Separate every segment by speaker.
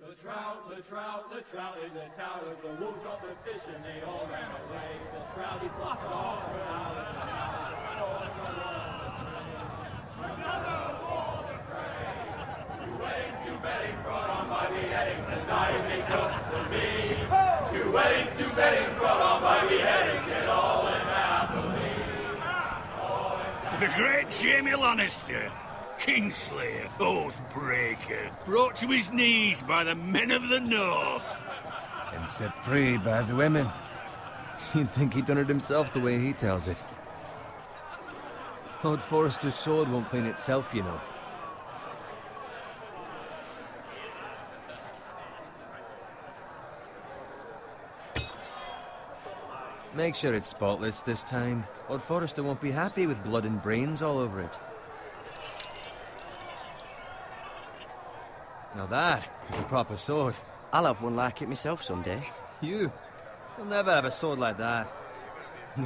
Speaker 1: The trout in the towers, the wolves dropped the fish and they all ran away. The trouty flopped off for hours and hours. Another war to pray. 2 weddings, 2 beddings brought on by beheadings, and diving cooks for me. 2 weddings, 2 beddings brought on by beheadings, yet all is happily.
Speaker 2: The great Jamie Lannister, Kingslayer, Oathbreaker, brought to his knees by the men of the North.
Speaker 3: And set free by the women. You'd think he'd done it himself the way he tells it. Lord Forrester's sword won't clean itself, you know. Make sure it's spotless this time. Lord Forrester won't be happy with blood and brains all over it. Now that is a proper sword.
Speaker 4: I'll have one like it myself someday.
Speaker 3: You'll never have a sword like that.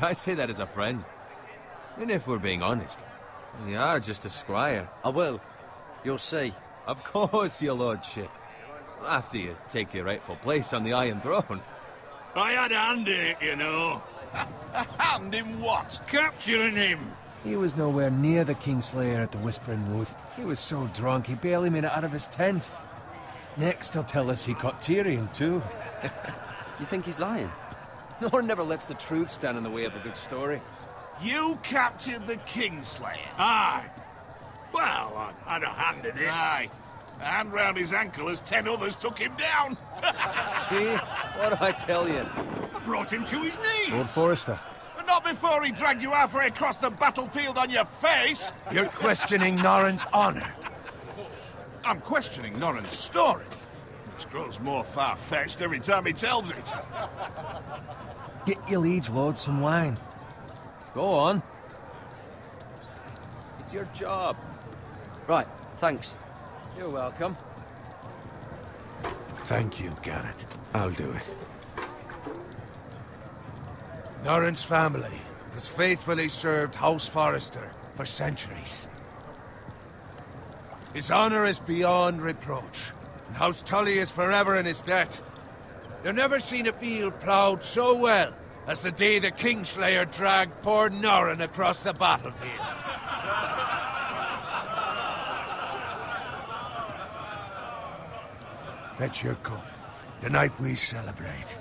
Speaker 3: I say that as a friend. And if we're being honest, you are just a squire.
Speaker 4: I will. You'll see.
Speaker 3: Of course, your lordship. After you take your rightful place on the Iron Throne.
Speaker 2: I had a hand in it, you know.
Speaker 5: A hand in what?
Speaker 2: Capturing him.
Speaker 3: He was nowhere near the Kingslayer at the Whispering Wood. He was so drunk he barely made it out of his tent. Next he'll tell us he caught Tyrion too.
Speaker 4: You think he's lying?
Speaker 3: Nor never lets the truth stand in the way of a good story.
Speaker 5: You captured the Kingslayer?
Speaker 2: Aye. Well, I had a hand in it.
Speaker 5: Aye. A hand round his ankle as 10 others took him down.
Speaker 3: See? What do I tell you?
Speaker 2: I brought him to his knees.
Speaker 3: Lord Forrester.
Speaker 5: But not before he dragged you halfway across the battlefield on your face.
Speaker 6: You're questioning Norrin's honor.
Speaker 5: I'm questioning Norrin's story, which grows more far-fetched every time he tells it.
Speaker 3: Get your liege lord some wine. Go on. It's your job.
Speaker 4: Right, thanks.
Speaker 3: You're welcome.
Speaker 6: Thank you, Garrett. I'll do it. Norrin's family has faithfully served House Forrester for centuries. His honor is beyond reproach, and House Tully is forever in his debt. They've never seen a field ploughed so well as the day the Kingslayer dragged poor Norrin across the battlefield. Fetch your cup. Tonight we celebrate.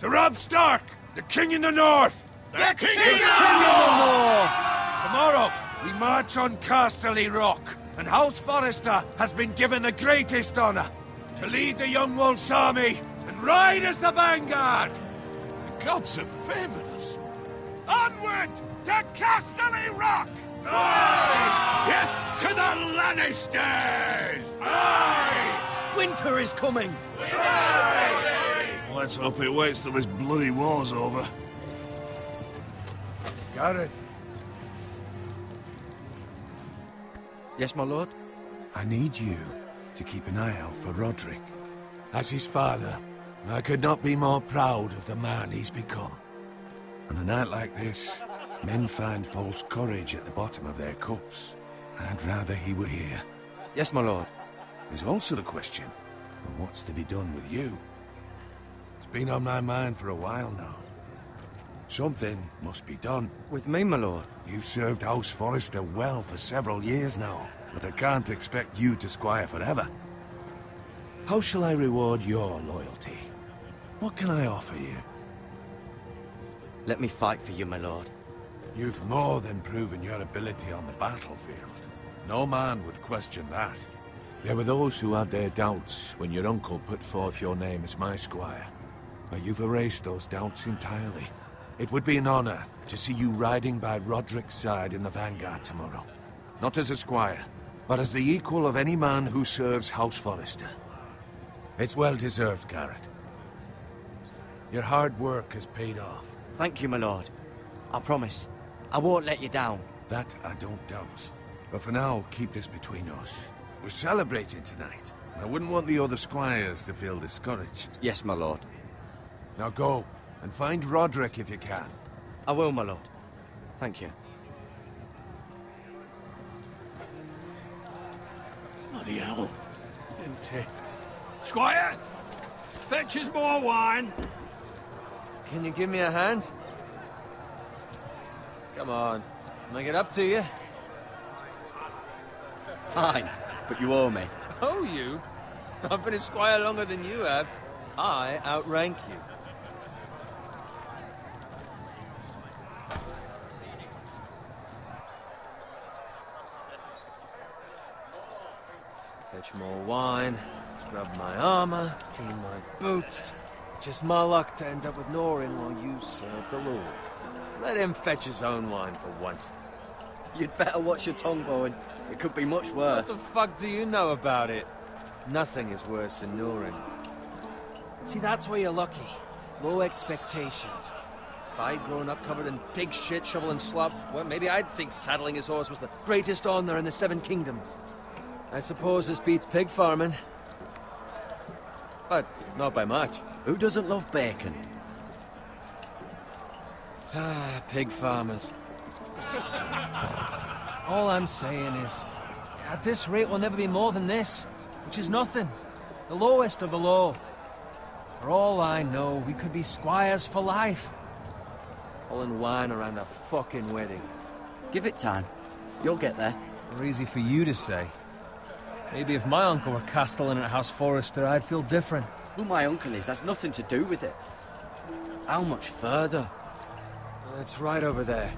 Speaker 6: To Robb Stark, the King in the North!
Speaker 5: The King
Speaker 6: in the North! Tomorrow, we march on Casterly Rock, and House Forrester has been given the greatest honor to lead the Young Wolf's army and ride as the vanguard!
Speaker 5: The gods have favored us. Onward to Casterly Rock!
Speaker 2: Aye! Death to the Lannisters!
Speaker 5: Aye!
Speaker 4: Winter is coming!
Speaker 5: Aye! Let's hope it waits till this bloody war's over.
Speaker 6: Got it.
Speaker 4: Yes, my lord?
Speaker 6: I need you to keep an eye out for Roderick. As his father, I could not be more proud of the man he's become. On a night like this, men find false courage at the bottom of their cups. I'd rather he were here.
Speaker 4: Yes, my lord.
Speaker 6: There's also the question of what's to be done with you. It's been on my mind for a while now. Something must be done.
Speaker 4: With me, my lord?
Speaker 6: You've served House Forrester well for several years now, but I can't expect you to squire forever. How shall I reward your loyalty? What can I offer you?
Speaker 4: Let me fight for you, my lord.
Speaker 6: You've more than proven your ability on the battlefield. No man would question that. There were those who had their doubts when your uncle put forth your name as my squire. But you've erased those doubts entirely. It would be an honor to see you riding by Roderick's side in the vanguard tomorrow. Not as a squire, but as the equal of any man who serves House Forrester. It's well deserved, Garrett. Your hard work has paid off.
Speaker 4: Thank you, my lord. I promise. I won't let you down.
Speaker 6: That I don't doubt. But for now, keep this between us. We're celebrating tonight. I wouldn't want the other squires to feel discouraged.
Speaker 4: Yes, my lord.
Speaker 6: Now go, and find Roderick if you can.
Speaker 4: I will, my lord. Thank you.
Speaker 2: Bloody hell. Isn't it? Squire! Fetch us more wine.
Speaker 3: Can you give me a hand? Come on. Make it up to you.
Speaker 4: Fine, but you owe me.
Speaker 3: Oh, you? I've been a squire longer than you have. I outrank you. Fetch more wine, scrub my armor, clean my boots. Just my luck to end up with Norin while you serve the Lord. Let him fetch his own wine for once.
Speaker 4: You'd better watch your tongue, Bowen. It could be much worse.
Speaker 3: What the fuck do you know about it? Nothing is worse than Norin. See, that's where you're lucky. Low expectations. If I'd grown up covered in pig shit, shovel and slop, well, maybe I'd think saddling his horse was the greatest honor in the Seven Kingdoms. I suppose this beats pig farming. But not by much.
Speaker 4: Who doesn't love bacon?
Speaker 3: Ah, pig farmers. All I'm saying is, at this rate we'll never be more than this, which is nothing. The lowest of the low. For all I know, we could be squires for life. Pulling wine around a fucking wedding.
Speaker 4: Give it time. You'll get there.
Speaker 3: Or easy for you to say. Maybe if my uncle were castellan at House Forrester, I'd feel different.
Speaker 4: Who my uncle is has nothing to do with it. How much further?
Speaker 3: It's right over there.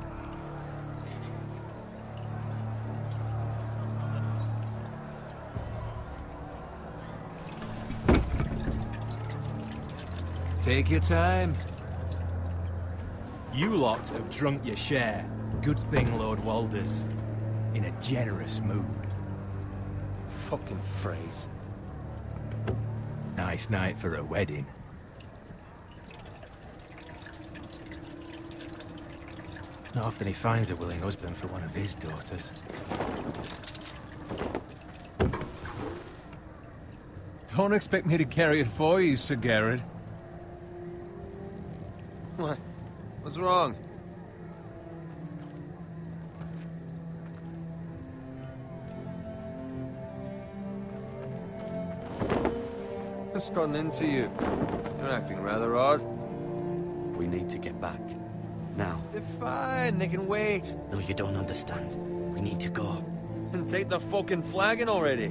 Speaker 3: Take your time.
Speaker 7: You lot have drunk your share. Good thing Lord Walder's in a generous mood.
Speaker 3: Fucking phrase.
Speaker 7: Nice night for a wedding. Not often he finds a willing husband for one of his daughters.
Speaker 3: Don't expect me to carry it for you, Sir Garrett. What? What's wrong? What's gotten into you? You're acting rather odd.
Speaker 4: We need to get back. Now.
Speaker 3: They're fine, they can wait.
Speaker 4: No, you don't understand. We need to go.
Speaker 3: And take the fucking flagon already.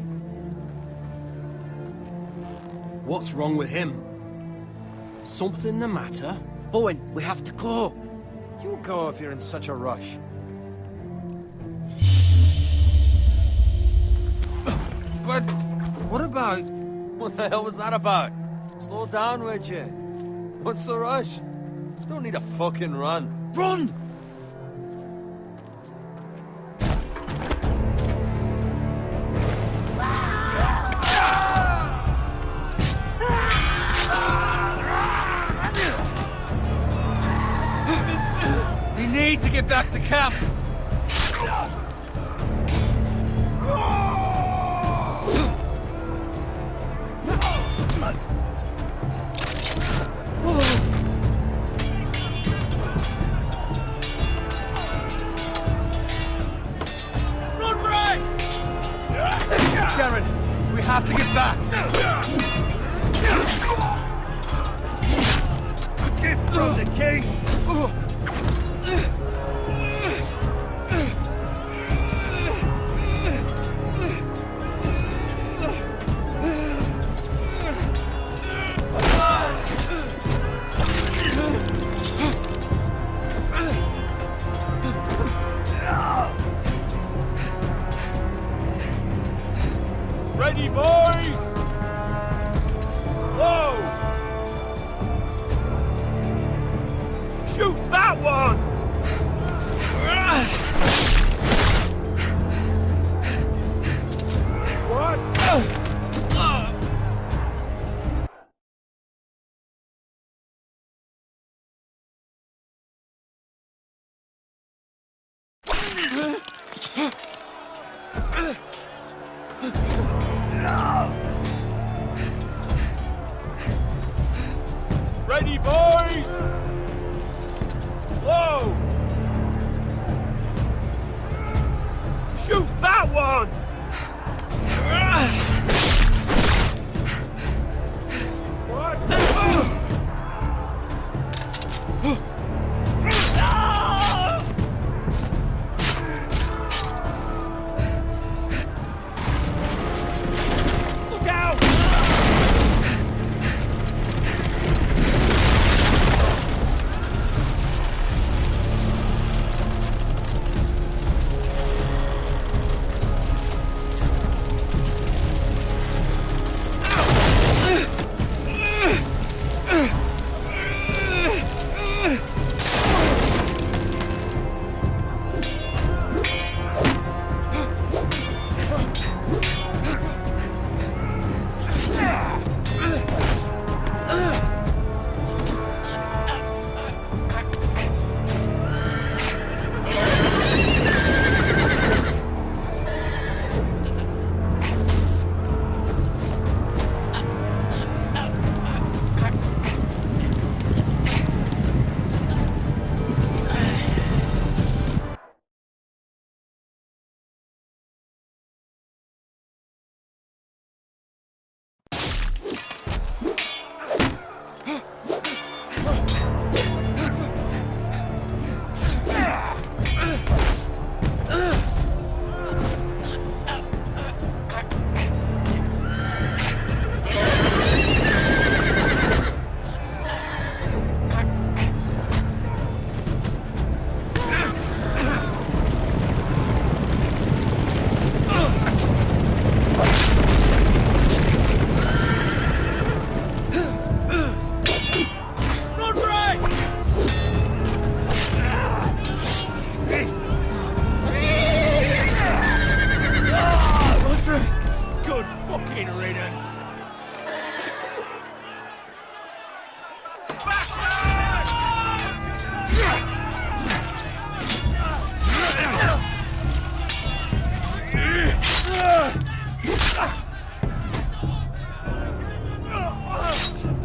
Speaker 7: What's wrong with him? Something the matter?
Speaker 4: Bowen, we have to go.
Speaker 3: You go if you're in such a rush. But what about... What the hell was that about? Slow down, would you? What's the rush? Just don't need a fucking run.
Speaker 4: Run!
Speaker 3: We need to get back to camp. We have to get back. A gift from the king.
Speaker 2: Ready, boys! Whoa! Shoot that one! What? Ready, boys! Whoa!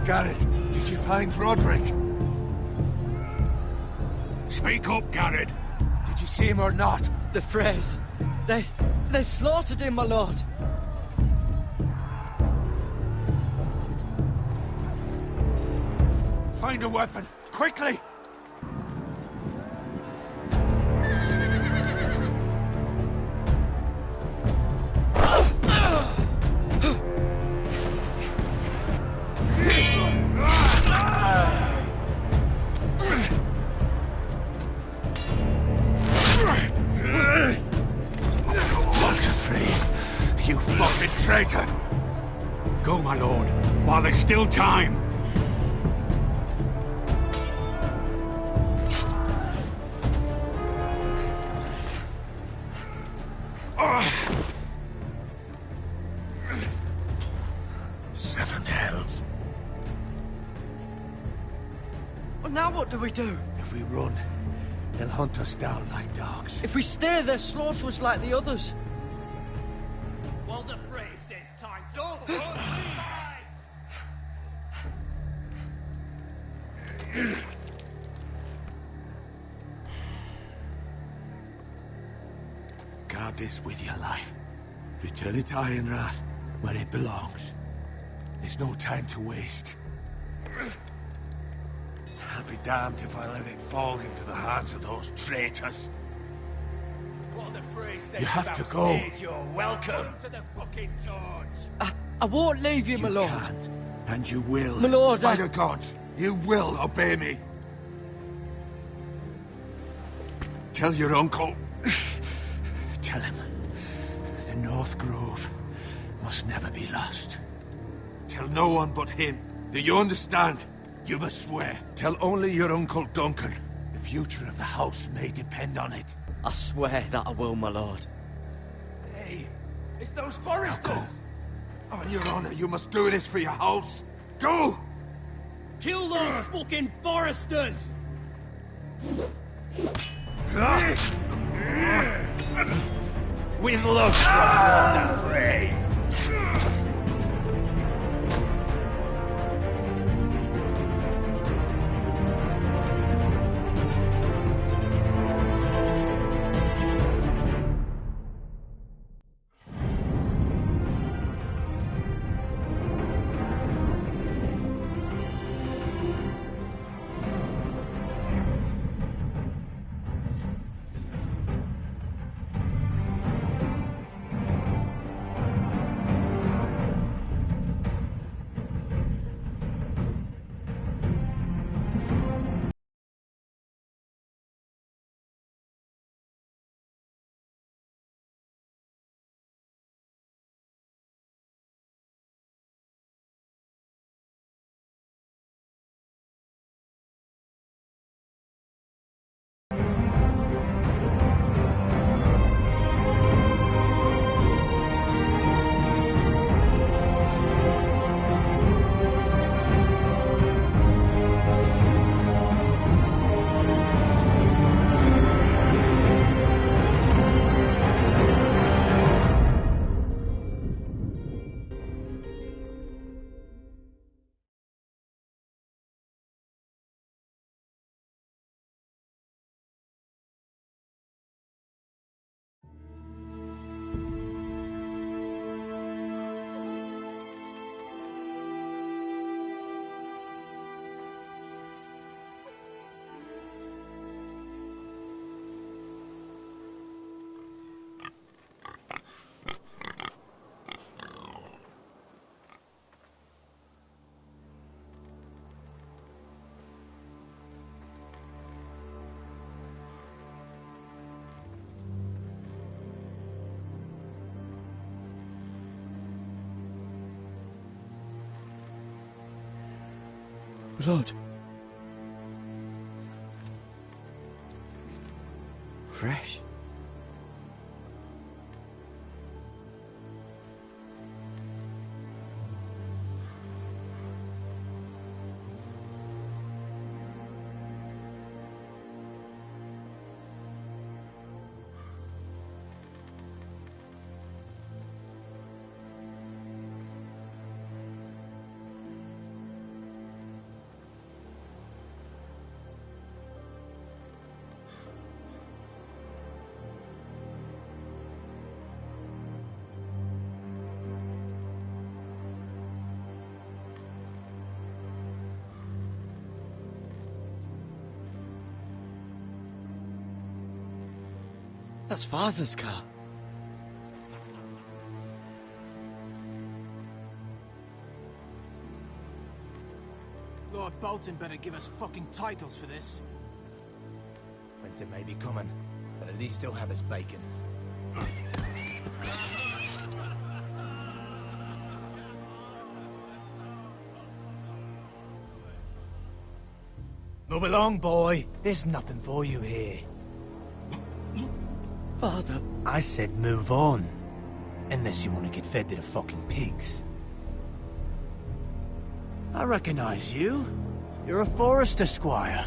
Speaker 6: Garrett, did you find Roderick?
Speaker 2: Speak up, Garrett.
Speaker 6: Did you see him or not?
Speaker 4: The phrase. They slaughtered him, my lord.
Speaker 6: Find a weapon, quickly!
Speaker 2: Traitor! Go, my lord, while there's still time.
Speaker 6: Seven hells.
Speaker 4: Well, now what do we do?
Speaker 6: If we run, they'll hunt us down like dogs.
Speaker 4: If we stay, they'll slaughter us like the others.
Speaker 8: Well, the phrase says time to overrun.
Speaker 6: Guard this with your life. Return it to Ironrath, where it belongs. There's no time to waste. I'll be damned if I let it fall into the hands of those traitors.
Speaker 8: What the phrase says
Speaker 6: You have
Speaker 8: about
Speaker 6: to go.
Speaker 8: stage, you're welcome to the fucking torch.
Speaker 4: I won't leave you, my
Speaker 6: You
Speaker 4: lord.
Speaker 6: can, and you will.
Speaker 4: My lord,
Speaker 6: By the gods, you will obey me. Tell your uncle. Tell him. The North Grove must never be lost. Tell no one but him. Do you understand? You must swear. Tell only your Uncle Duncan. The future of the house may depend on it.
Speaker 4: I swear that I will, my lord.
Speaker 8: Hey, it's those foresters.
Speaker 6: Now go. On your honor, you must do this for your house. Go!
Speaker 8: Kill those fucking foresters! With love from Lord Frey.
Speaker 4: Blood. Fresh. That's Father's car.
Speaker 7: Lord Bolton better give us fucking titles for this. Winter may be coming, but at least he'll have his bacon. Move along, boy. There's nothing for you here.
Speaker 4: Father.
Speaker 7: I said move on. Unless you want to get fed to the fucking pigs. I recognize you. You're a Forester squire.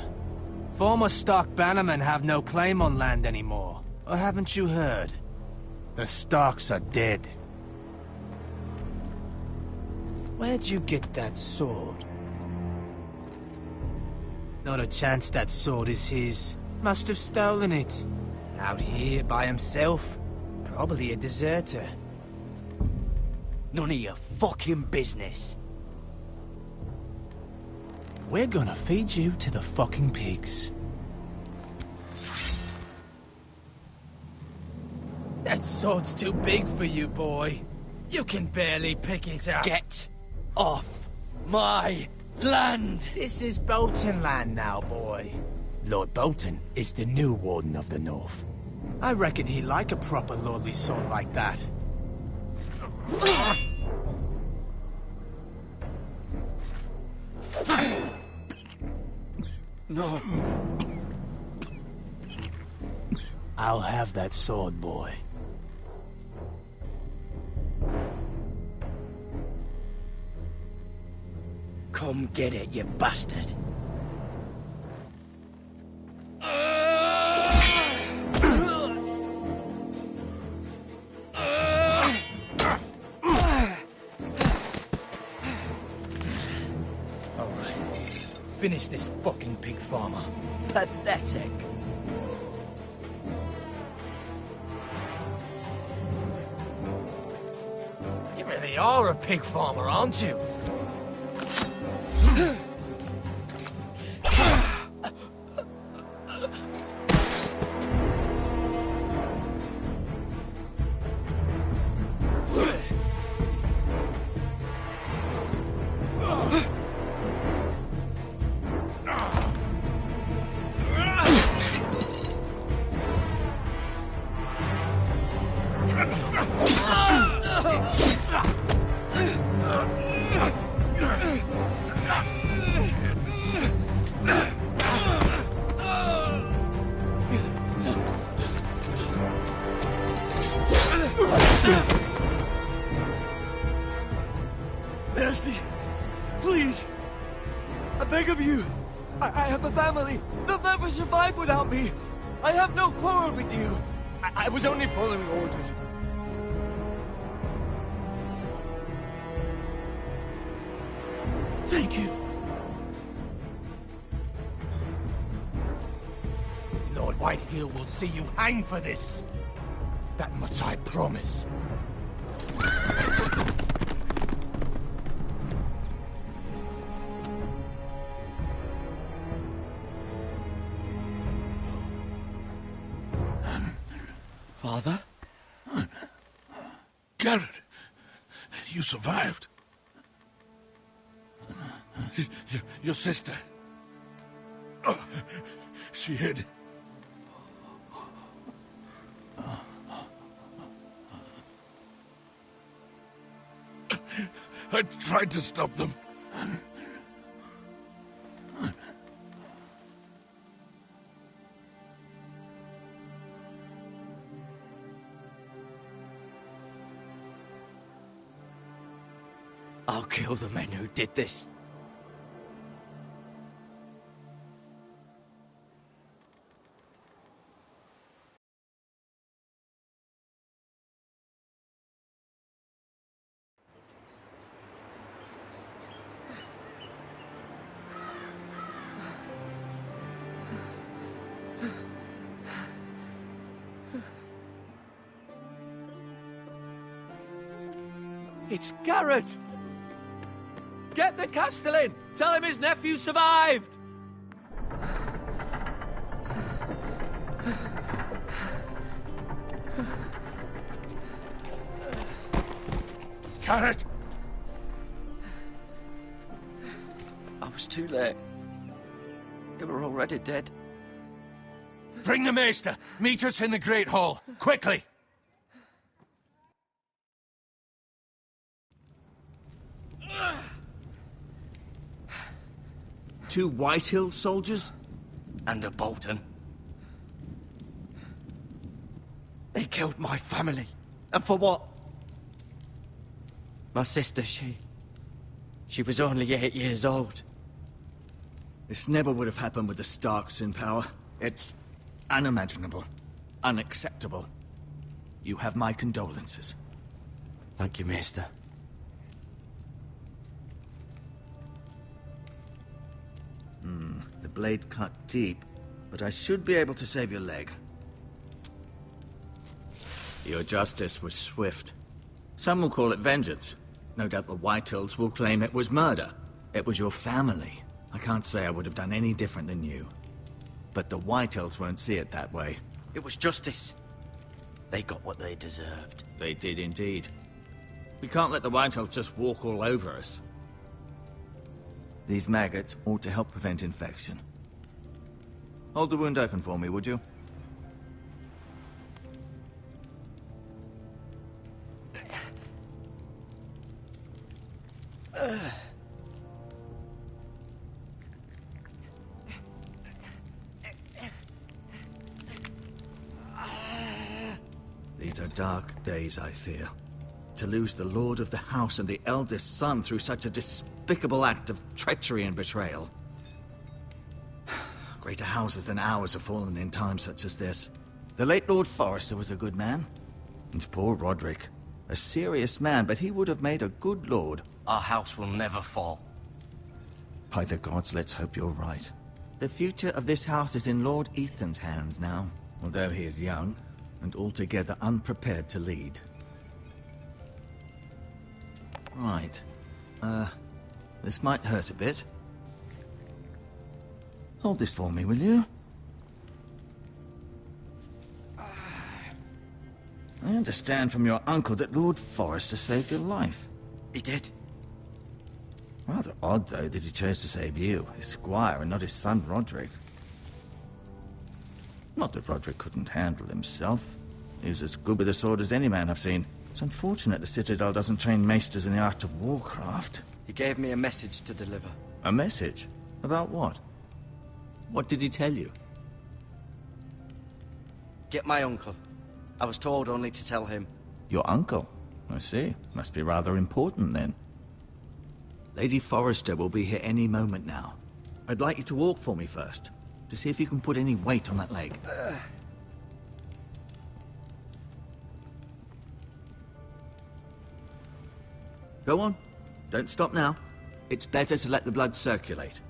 Speaker 7: Former stock bannermen have no claim on land anymore. Or haven't you heard? The Starks are dead. Where'd you get that sword? Not a chance that sword is his. Must have stolen it. Out here by himself. Probably a deserter.
Speaker 4: None of your fucking business.
Speaker 7: We're gonna feed you to the fucking pigs. That sword's too big for you, boy. You can barely pick it up.
Speaker 4: Get off my land!
Speaker 7: This is Bolton land now, boy. Lord Bolton is the new Warden of the North. I reckon he'd like a proper lordly sword like that.
Speaker 4: No.
Speaker 7: I'll have that sword, boy.
Speaker 4: Come get it, you bastard.
Speaker 7: Finish this fucking pig farmer.
Speaker 4: Pathetic.
Speaker 7: You really are a pig farmer, aren't you?
Speaker 9: Mercy! Please! I beg of you! I have a family! They'll never survive without me! I have no quarrel with you! I was only following orders. Thank you.
Speaker 7: Lord Whitehill will see you hang for this. That much I promise.
Speaker 4: Father?
Speaker 5: Garrett, you survived. Your sister. Oh, she hid. I tried to stop them.
Speaker 4: I'll kill the men who did this.
Speaker 9: It's Garrett! Get the Castellan! Tell him his nephew survived!
Speaker 6: Carrot!
Speaker 4: I was too late. They were already dead.
Speaker 6: Bring the maester! Meet us in the Great Hall! Quickly!
Speaker 9: Two Whitehill soldiers?
Speaker 4: And a Bolton. They killed my family. And for what? My sister, she was only 8 years old.
Speaker 9: This never would have happened with the Starks in power. It's unimaginable. Unacceptable. You have my condolences.
Speaker 4: Thank you, Maester.
Speaker 9: The blade cut deep, but I should be able to save your leg. Your justice was swift. Some will call it vengeance. No doubt the Whitehills will claim it was murder. It was your family. I can't say I would have done any different than you. But the Whitehills won't see it that way.
Speaker 4: It was justice. They got what they deserved.
Speaker 9: They did indeed. We can't let the Whitehills just walk all over us. These maggots ought to help prevent infection. Hold the wound open for me, would you? These are dark days, I fear. To lose the lord of the house and the eldest son through such a despicable act of treachery and betrayal. Greater houses than ours have fallen in times such as this. The late Lord Forrester was a good man. And poor Roderick. A serious man, but he would have made a good lord.
Speaker 4: Our house will never fall.
Speaker 9: By the gods, let's hope you're right. The future of this house is in Lord Ethan's hands now, although he is young and altogether unprepared to lead. Right. This might hurt a bit. Hold this for me, will you? I understand from your uncle that Lord Forrester saved your life.
Speaker 4: He did.
Speaker 9: Rather odd, though, that he chose to save you, his squire, and not his son, Roderick. Not that Roderick couldn't handle himself. He was as good with a sword as any man I've seen. It's unfortunate the Citadel doesn't train maesters in the art of warcraft.
Speaker 4: He gave me a message to deliver.
Speaker 9: A message? About what? What did he tell you?
Speaker 4: Get my uncle. I was told only to tell him.
Speaker 9: Your uncle? I see. Must be rather important, then. Lady Forrester will be here any moment now. I'd like you to walk for me first, to see if you can put any weight on that leg. Go on. Don't stop now. It's better to let the blood circulate.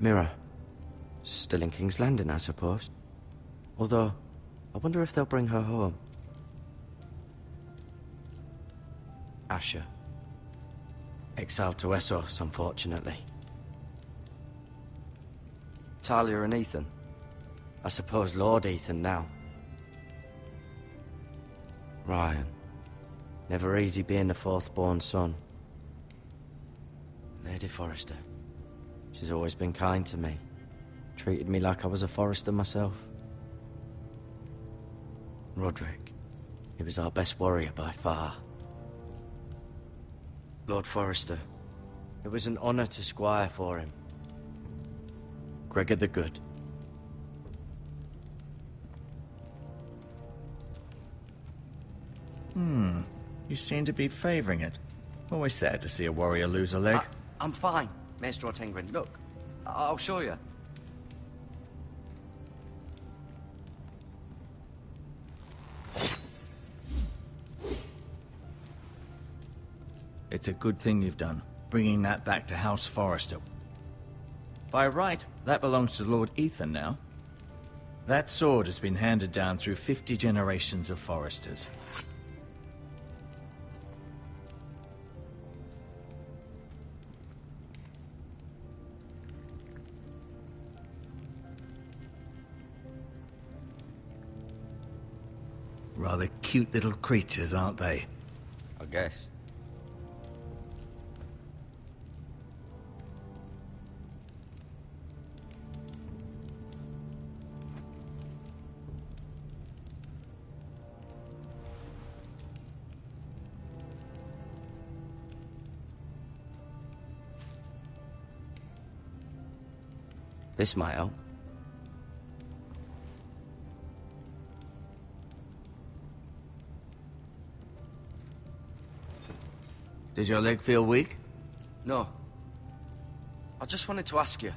Speaker 4: Mirror. Still in King's Landing, I suppose. Although, I wonder if they'll bring her home. Asher. Exiled to Essos, unfortunately. Talia and Ethan. I suppose Lord Ethan now. Ryan. Never easy being the fourth-born son. Lady Forrester. She's always been kind to me. Treated me like I was a Forrester myself. Roderick. He was our best warrior by far. Lord Forrester. It was an honor to squire for him. Gregor the Good.
Speaker 9: You seem to be favoring it. Always sad to see a warrior lose a leg.
Speaker 4: I'm fine, Maestro Tengrin. Look, I'll show you.
Speaker 10: It's a good thing you've done, bringing that back to House Forrester. By right, that belongs to Lord Ethan now. That sword has been handed down through 50 generations of Forresters. Rather cute little creatures, aren't they?
Speaker 4: I guess. This might help.
Speaker 10: Did your leg feel weak?
Speaker 4: No. I just wanted to ask you.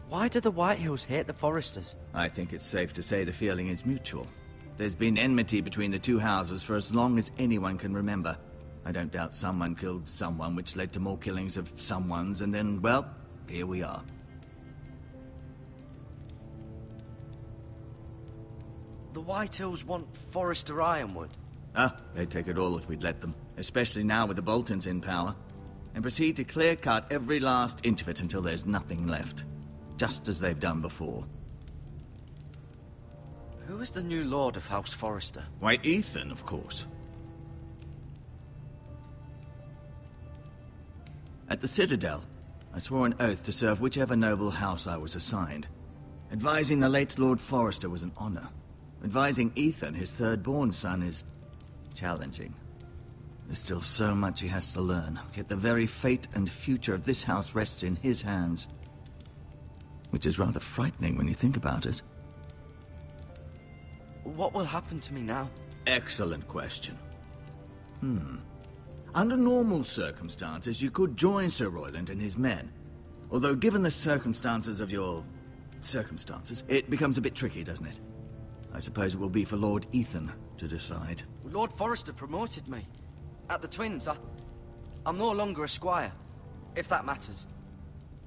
Speaker 4: Why do the Whitehills hate the Forresters?
Speaker 10: I think it's safe to say the feeling is mutual. There's been enmity between the two houses for as long as anyone can remember. I don't doubt someone killed someone, which led to more killings of someones, and then, well, here we are.
Speaker 4: The Whitehills want Forrester Ironwood.
Speaker 10: Ah, they'd take it all if we'd let them, especially now with the Boltons in power, and proceed to clear-cut every last inch of it until there's nothing left, just as they've done before.
Speaker 4: Who is the new Lord of House Forrester?
Speaker 10: Why, Ethan, of course. At the Citadel, I swore an oath to serve whichever noble house I was assigned. Advising the late Lord Forrester was an honor. Advising Ethan, his third-born son, is challenging. There's still so much he has to learn, yet the very fate and future of this house rests in his hands. Which is rather frightening when you think about it.
Speaker 4: What will happen to me now?
Speaker 10: Excellent question. Under normal circumstances, you could join Sir Royland and his men. Although, given the circumstances of your... circumstances, it becomes a bit tricky, doesn't it? I suppose it will be for Lord Ethan to decide.
Speaker 4: Lord Forrester promoted me. At the Twins, I'm no longer a squire, if that matters.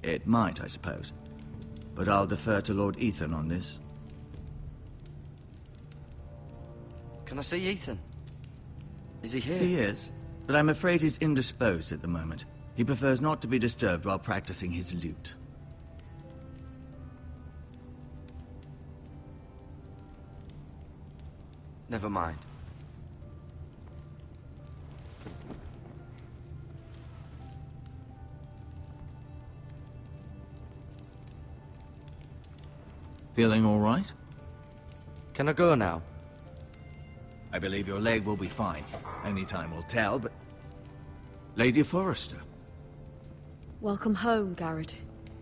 Speaker 10: It might, I suppose. But I'll defer to Lord Ethan on this.
Speaker 4: Can I see Ethan? Is he here?
Speaker 10: He is, but I'm afraid he's indisposed at the moment. He prefers not to be disturbed while practicing his lute.
Speaker 4: Never mind.
Speaker 10: Feeling all right?
Speaker 4: Can I go now?
Speaker 10: I believe your leg will be fine. Only time will tell, but... Lady Forrester.
Speaker 11: Welcome home, Garrett.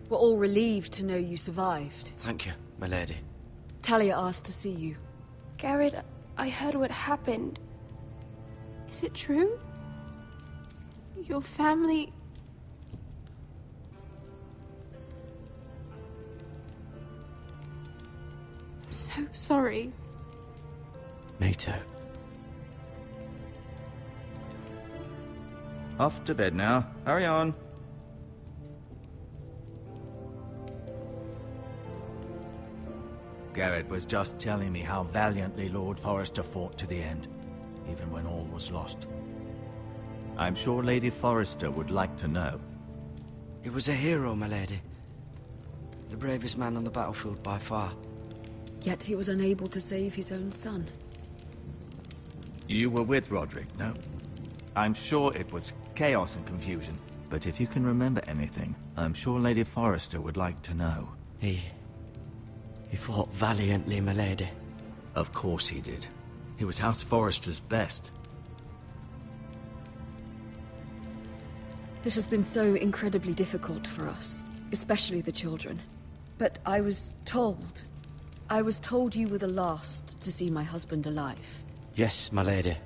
Speaker 11: We're all relieved to know you survived.
Speaker 4: Thank you, my lady.
Speaker 11: Talia asked to see you.
Speaker 12: Garrett, I heard what happened. Is it true? Your family... I'm so sorry.
Speaker 4: Me too.
Speaker 10: Off to bed now. Hurry on. Garrett was just telling me how valiantly Lord Forrester fought to the end, even when all was lost. I'm sure Lady Forrester would like to know.
Speaker 4: He was a hero, my lady. The bravest man on the battlefield by far.
Speaker 11: Yet he was unable to save his own son.
Speaker 10: You were with Roderick, no? I'm sure it was chaos and confusion, but if you can remember anything, I'm sure Lady Forrester would like to know.
Speaker 4: He fought valiantly, my lady.
Speaker 10: Of course he did. He was House Forrester's best.
Speaker 11: This has been so incredibly difficult for us, especially the children. But I was told you were the last to see my husband alive.
Speaker 4: Yes, my lady.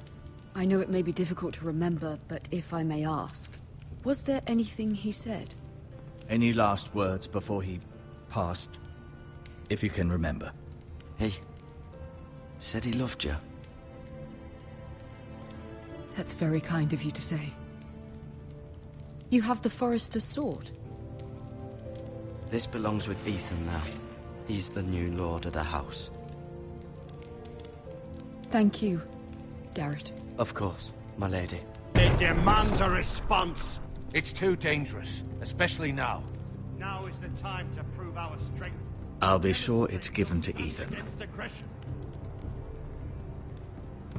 Speaker 11: I know it may be difficult to remember, but if I may ask, was there anything he said?
Speaker 10: Any last words before he passed? If you can remember.
Speaker 4: He said he loved you.
Speaker 11: That's very kind of you to say. You have the Forester's sword.
Speaker 4: This belongs with Ethan now. He's the new lord of the house.
Speaker 11: Thank you, Garrett.
Speaker 4: Of course, my lady.
Speaker 8: It demands a response.
Speaker 6: It's too dangerous, especially now.
Speaker 8: Now is the time to prove our strength.
Speaker 10: I'll be sure it's given to Ethan.
Speaker 8: Against aggression.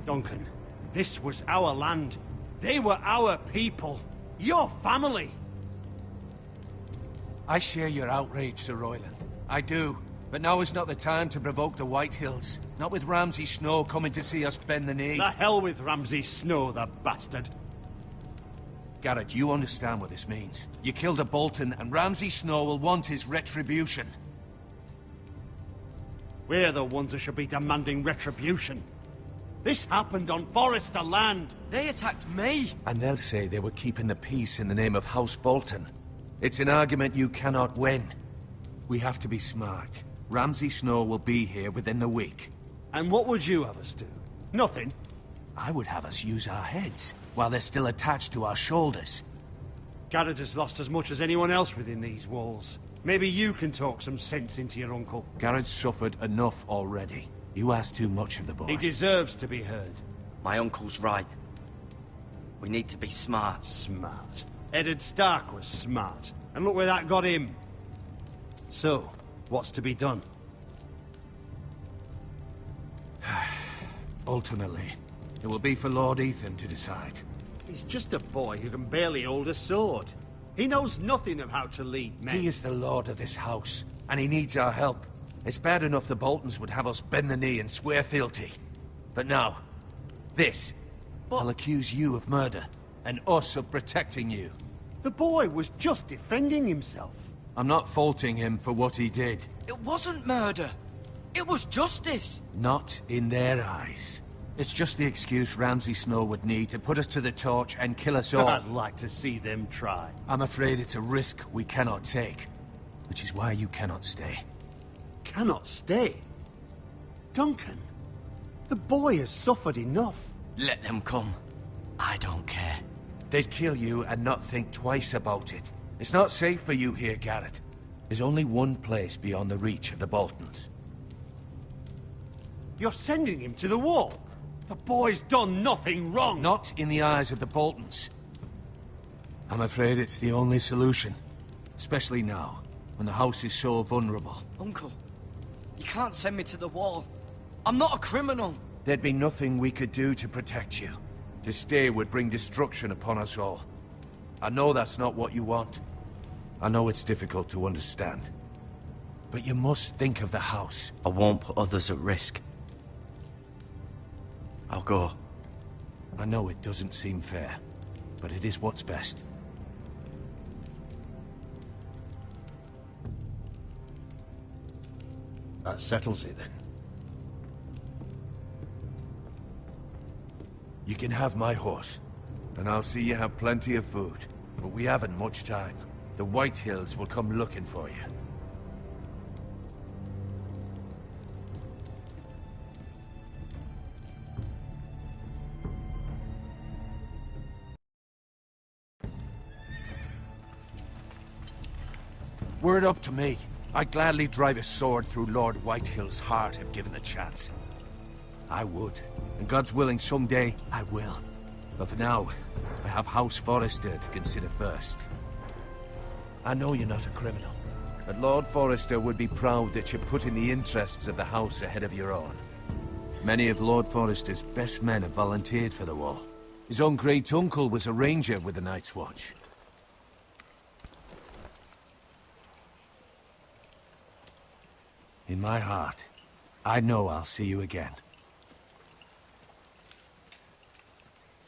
Speaker 8: Duncan, this was our land. They were our people. Your family.
Speaker 6: I share your outrage, Sir Royland. I do. But now is not the time to provoke the Whitehills. Not with Ramsay Snow coming to see us bend the knee.
Speaker 8: The hell with Ramsay Snow, the bastard.
Speaker 6: Garrett, you understand what this means. You killed a Bolton, and Ramsay Snow will want his retribution.
Speaker 8: We're the ones that should be demanding retribution. This happened on Forester land.
Speaker 3: They attacked me!
Speaker 6: And they'll say they were keeping the peace in the name of House Bolton. It's an argument you cannot win. We have to be smart. Ramsay Snow will be here within the week.
Speaker 8: And what would you have us do? Nothing?
Speaker 6: I would have us use our heads, while they're still attached to our shoulders.
Speaker 8: Garrett has lost as much as anyone else within these walls. Maybe you can talk some sense into your uncle.
Speaker 6: Garrett's suffered enough already. You ask too much of the boy.
Speaker 8: He deserves to be heard.
Speaker 4: My uncle's right. We need to be smart.
Speaker 8: Smart. Eddard Stark was smart. And look where that got him. So, what's to be done?
Speaker 6: Ultimately, it will be for Lord Ethan to decide.
Speaker 8: He's just a boy who can barely hold a sword. He knows nothing of how to lead men.
Speaker 6: He is the lord of this house, and he needs our help. It's bad enough the Boltons would have us bend the knee and swear fealty. But now, this. I'll accuse you of murder, and us of protecting you.
Speaker 8: The boy was just defending himself.
Speaker 6: I'm not faulting him for what he did.
Speaker 3: It wasn't murder. It was justice.
Speaker 6: Not in their eyes. It's just the excuse Ramsay Snow would need to put us to the torch and kill us all.
Speaker 8: I'd like to see them try.
Speaker 6: I'm afraid it's a risk we cannot take, which is why you cannot stay.
Speaker 8: Cannot stay? Duncan, the boy has suffered enough.
Speaker 4: Let them come. I don't care.
Speaker 6: They'd kill you and not think twice about it. It's not safe for you here, Garrett. There's only one place beyond the reach of the Boltons.
Speaker 8: You're sending him to the wall. The boy's done nothing wrong.
Speaker 6: Not in the eyes of the Boltons. I'm afraid it's the only solution. Especially now, when the house is so vulnerable.
Speaker 3: Uncle, you can't send me to the wall. I'm not a criminal.
Speaker 6: There'd be nothing we could do to protect you. To stay would bring destruction upon us all. I know that's not what you want. I know it's difficult to understand. But you must think of the house.
Speaker 4: I won't put others at risk. I'll go.
Speaker 6: I know it doesn't seem fair, but it is what's best.
Speaker 8: That settles it then.
Speaker 6: You can have my horse, and I'll see you have plenty of food. But we haven't much time. The Whitehills will come looking for you. Were it up to me, I'd gladly drive a sword through Lord Whitehill's heart if given the chance. I would. And God's willing, someday, I will. But for now, I have House Forrester to consider first. I know you're not a criminal, but Lord Forrester would be proud that you're putting the interests of the house ahead of your own. Many of Lord Forrester's best men have volunteered for the wall. His own great-uncle was a ranger with the Night's Watch. In my heart, I know I'll see you again.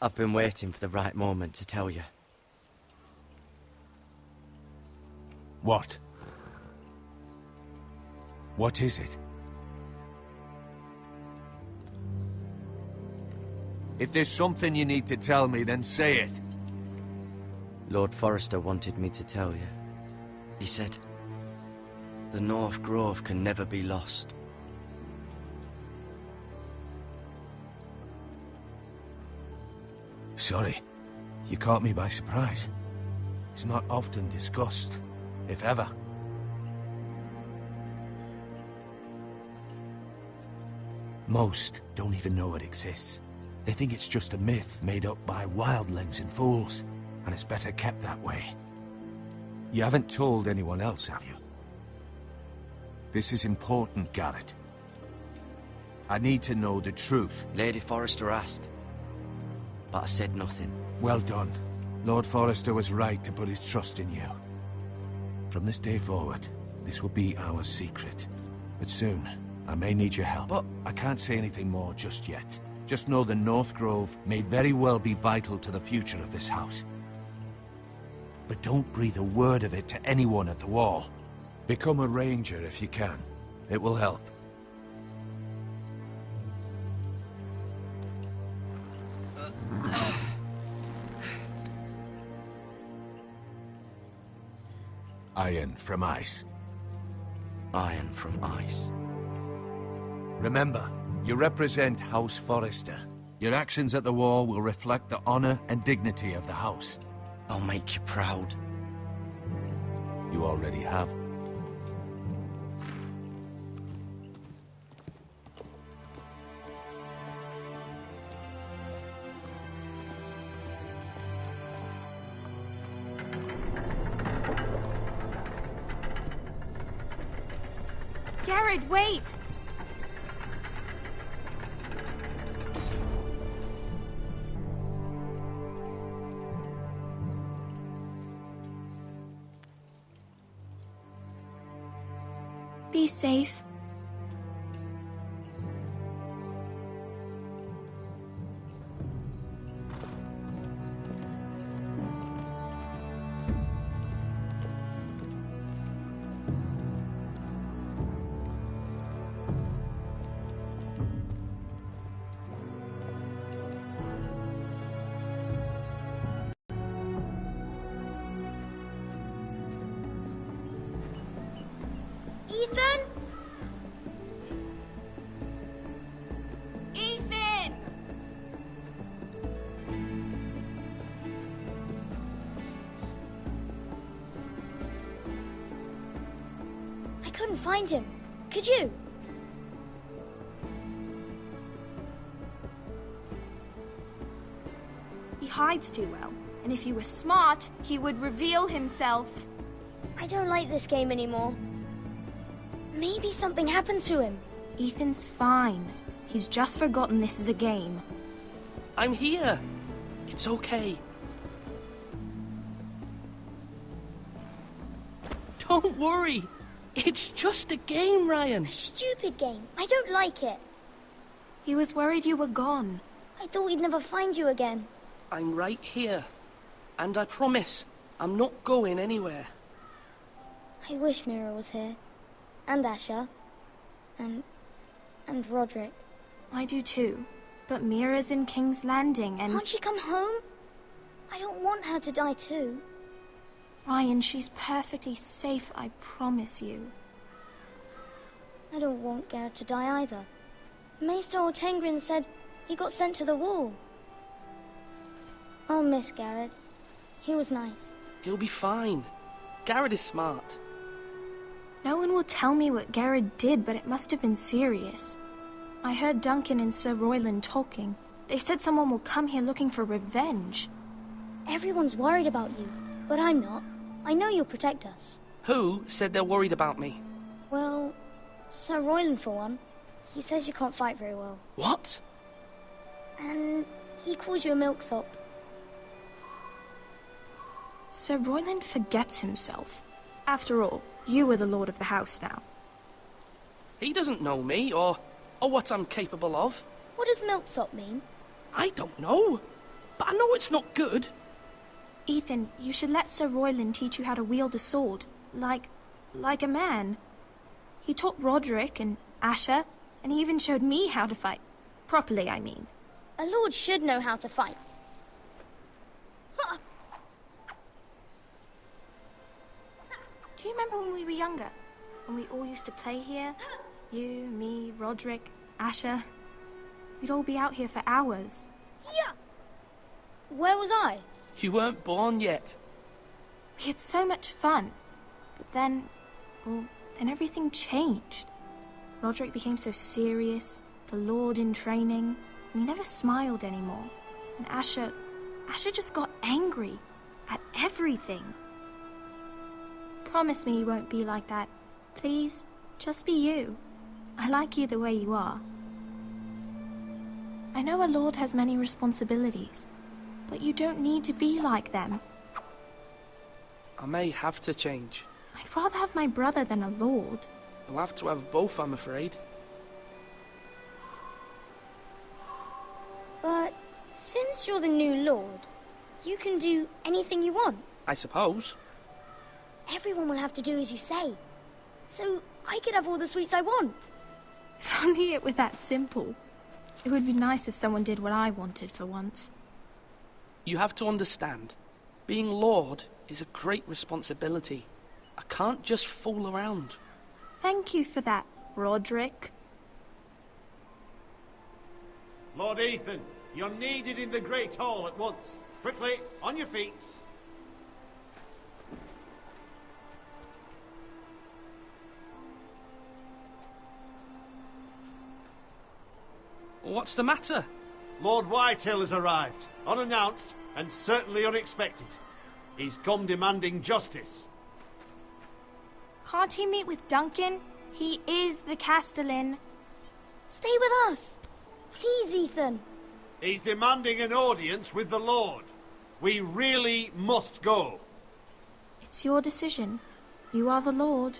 Speaker 4: I've been waiting for the right moment to tell you.
Speaker 6: What? What is it? If there's something you need to tell me, then say it.
Speaker 4: Lord Forrester wanted me to tell you. He said, the North Grove can never be lost.
Speaker 6: sorry. You caught me by surprise. It's not often discussed, if ever. Most don't even know it exists. They think it's just a myth made up by wildlings and fools, and it's better kept that way. You haven't told anyone else, have you? This is important, Garrett. I need to know the truth.
Speaker 4: Lady Forrester asked, but I said nothing.
Speaker 6: Well done. Lord Forrester was right to put his trust in you. From this day forward, this will be our secret. But soon, I may need your help. But I can't say anything more just yet. Just know the North Grove may very well be vital to the future of this house. But don't breathe a word of it to anyone at the Wall. Become a ranger if you can. It will help. Iron from ice.
Speaker 4: Iron from ice.
Speaker 6: Remember, you represent House Forrester. Your actions at the Wall will reflect the honor and dignity of the house.
Speaker 4: I'll make you proud.
Speaker 6: You already have.
Speaker 12: Garrett, wait! Be safe.
Speaker 13: Ethan?
Speaker 12: Ethan!
Speaker 13: I couldn't find him. Could you?
Speaker 12: He hides too well, and if he were smart, he would reveal himself.
Speaker 13: I don't like this game anymore. Maybe something happened to him.
Speaker 12: Ethan's fine. He's just forgotten this is a game.
Speaker 14: I'm here. It's okay. Don't worry. It's just a game, Ryan.
Speaker 13: A stupid game. I don't like it.
Speaker 12: He was worried you were gone.
Speaker 13: I thought we'd never find you again.
Speaker 14: I'm right here. And I promise, I'm not going anywhere.
Speaker 13: I wish Mira was here. And Asher. And Roderick.
Speaker 12: I do too. But Mira's in King's Landing and...
Speaker 13: Can't she come home? I don't want her to die too.
Speaker 12: Ryan, she's perfectly safe, I promise you.
Speaker 13: I don't want Garrett to die either. Maester Ortengrin said he got sent to the Wall. I'll miss Garrett. He was nice.
Speaker 14: He'll be fine. Garrett is smart.
Speaker 12: No one will tell me what Garrett did, but it must have been serious. I heard Duncan and Sir Royland talking. They said someone will come here looking for revenge.
Speaker 13: Everyone's worried about you, but I'm not. I know you'll protect us.
Speaker 14: Who said they're worried about me?
Speaker 13: Well, Sir Royland for one. He says you can't fight very well.
Speaker 14: What?
Speaker 13: And he calls you a milksop.
Speaker 12: Sir Royland forgets himself. After all, you are the lord of the house now.
Speaker 14: He doesn't know me, or what I'm capable of.
Speaker 13: What does milksop mean?
Speaker 14: I don't know, but I know it's not good.
Speaker 12: Ethan, you should let Sir Royland teach you how to wield a sword, like a man. He taught Roderick and Asher, and he even showed me how to fight. Properly, I mean.
Speaker 13: A lord should know how to fight.
Speaker 12: Do you remember when we were younger? When we all used to play here? You, me, Roderick, Asher. We'd all be out here for hours.
Speaker 13: Yeah! Where was I?
Speaker 14: You weren't born yet.
Speaker 12: We had so much fun. But then, well, then everything changed. Roderick became so serious, the Lord in training, and he never smiled anymore. And Asher just got angry at everything. Promise me you won't be like that. Please, just be you. I like you the way you are. I know a lord has many responsibilities, but you don't need to be like them.
Speaker 14: I may have to change.
Speaker 12: I'd rather have my brother than a lord.
Speaker 14: I'll have to have both, I'm afraid.
Speaker 13: But since you're the new lord, you can do anything you want.
Speaker 14: I suppose.
Speaker 13: Everyone will have to do as you say. So I could have all the sweets I want.
Speaker 12: If only it were that simple. It would be nice if someone did what I wanted for once.
Speaker 14: You have to understand, being Lord is a great responsibility. I can't just fool around.
Speaker 12: Thank you for that, Roderick.
Speaker 8: Lord Ethan, you're needed in the Great Hall at once. Quickly, on your feet.
Speaker 14: What's the matter?
Speaker 8: Lord Whitehill has arrived, unannounced and certainly unexpected. He's come demanding justice.
Speaker 12: Can't he meet with Duncan? He is the Castellan.
Speaker 13: Stay with us. Please, Ethan.
Speaker 8: He's demanding an audience with the Lord. We really must go.
Speaker 12: It's your decision. You are the Lord.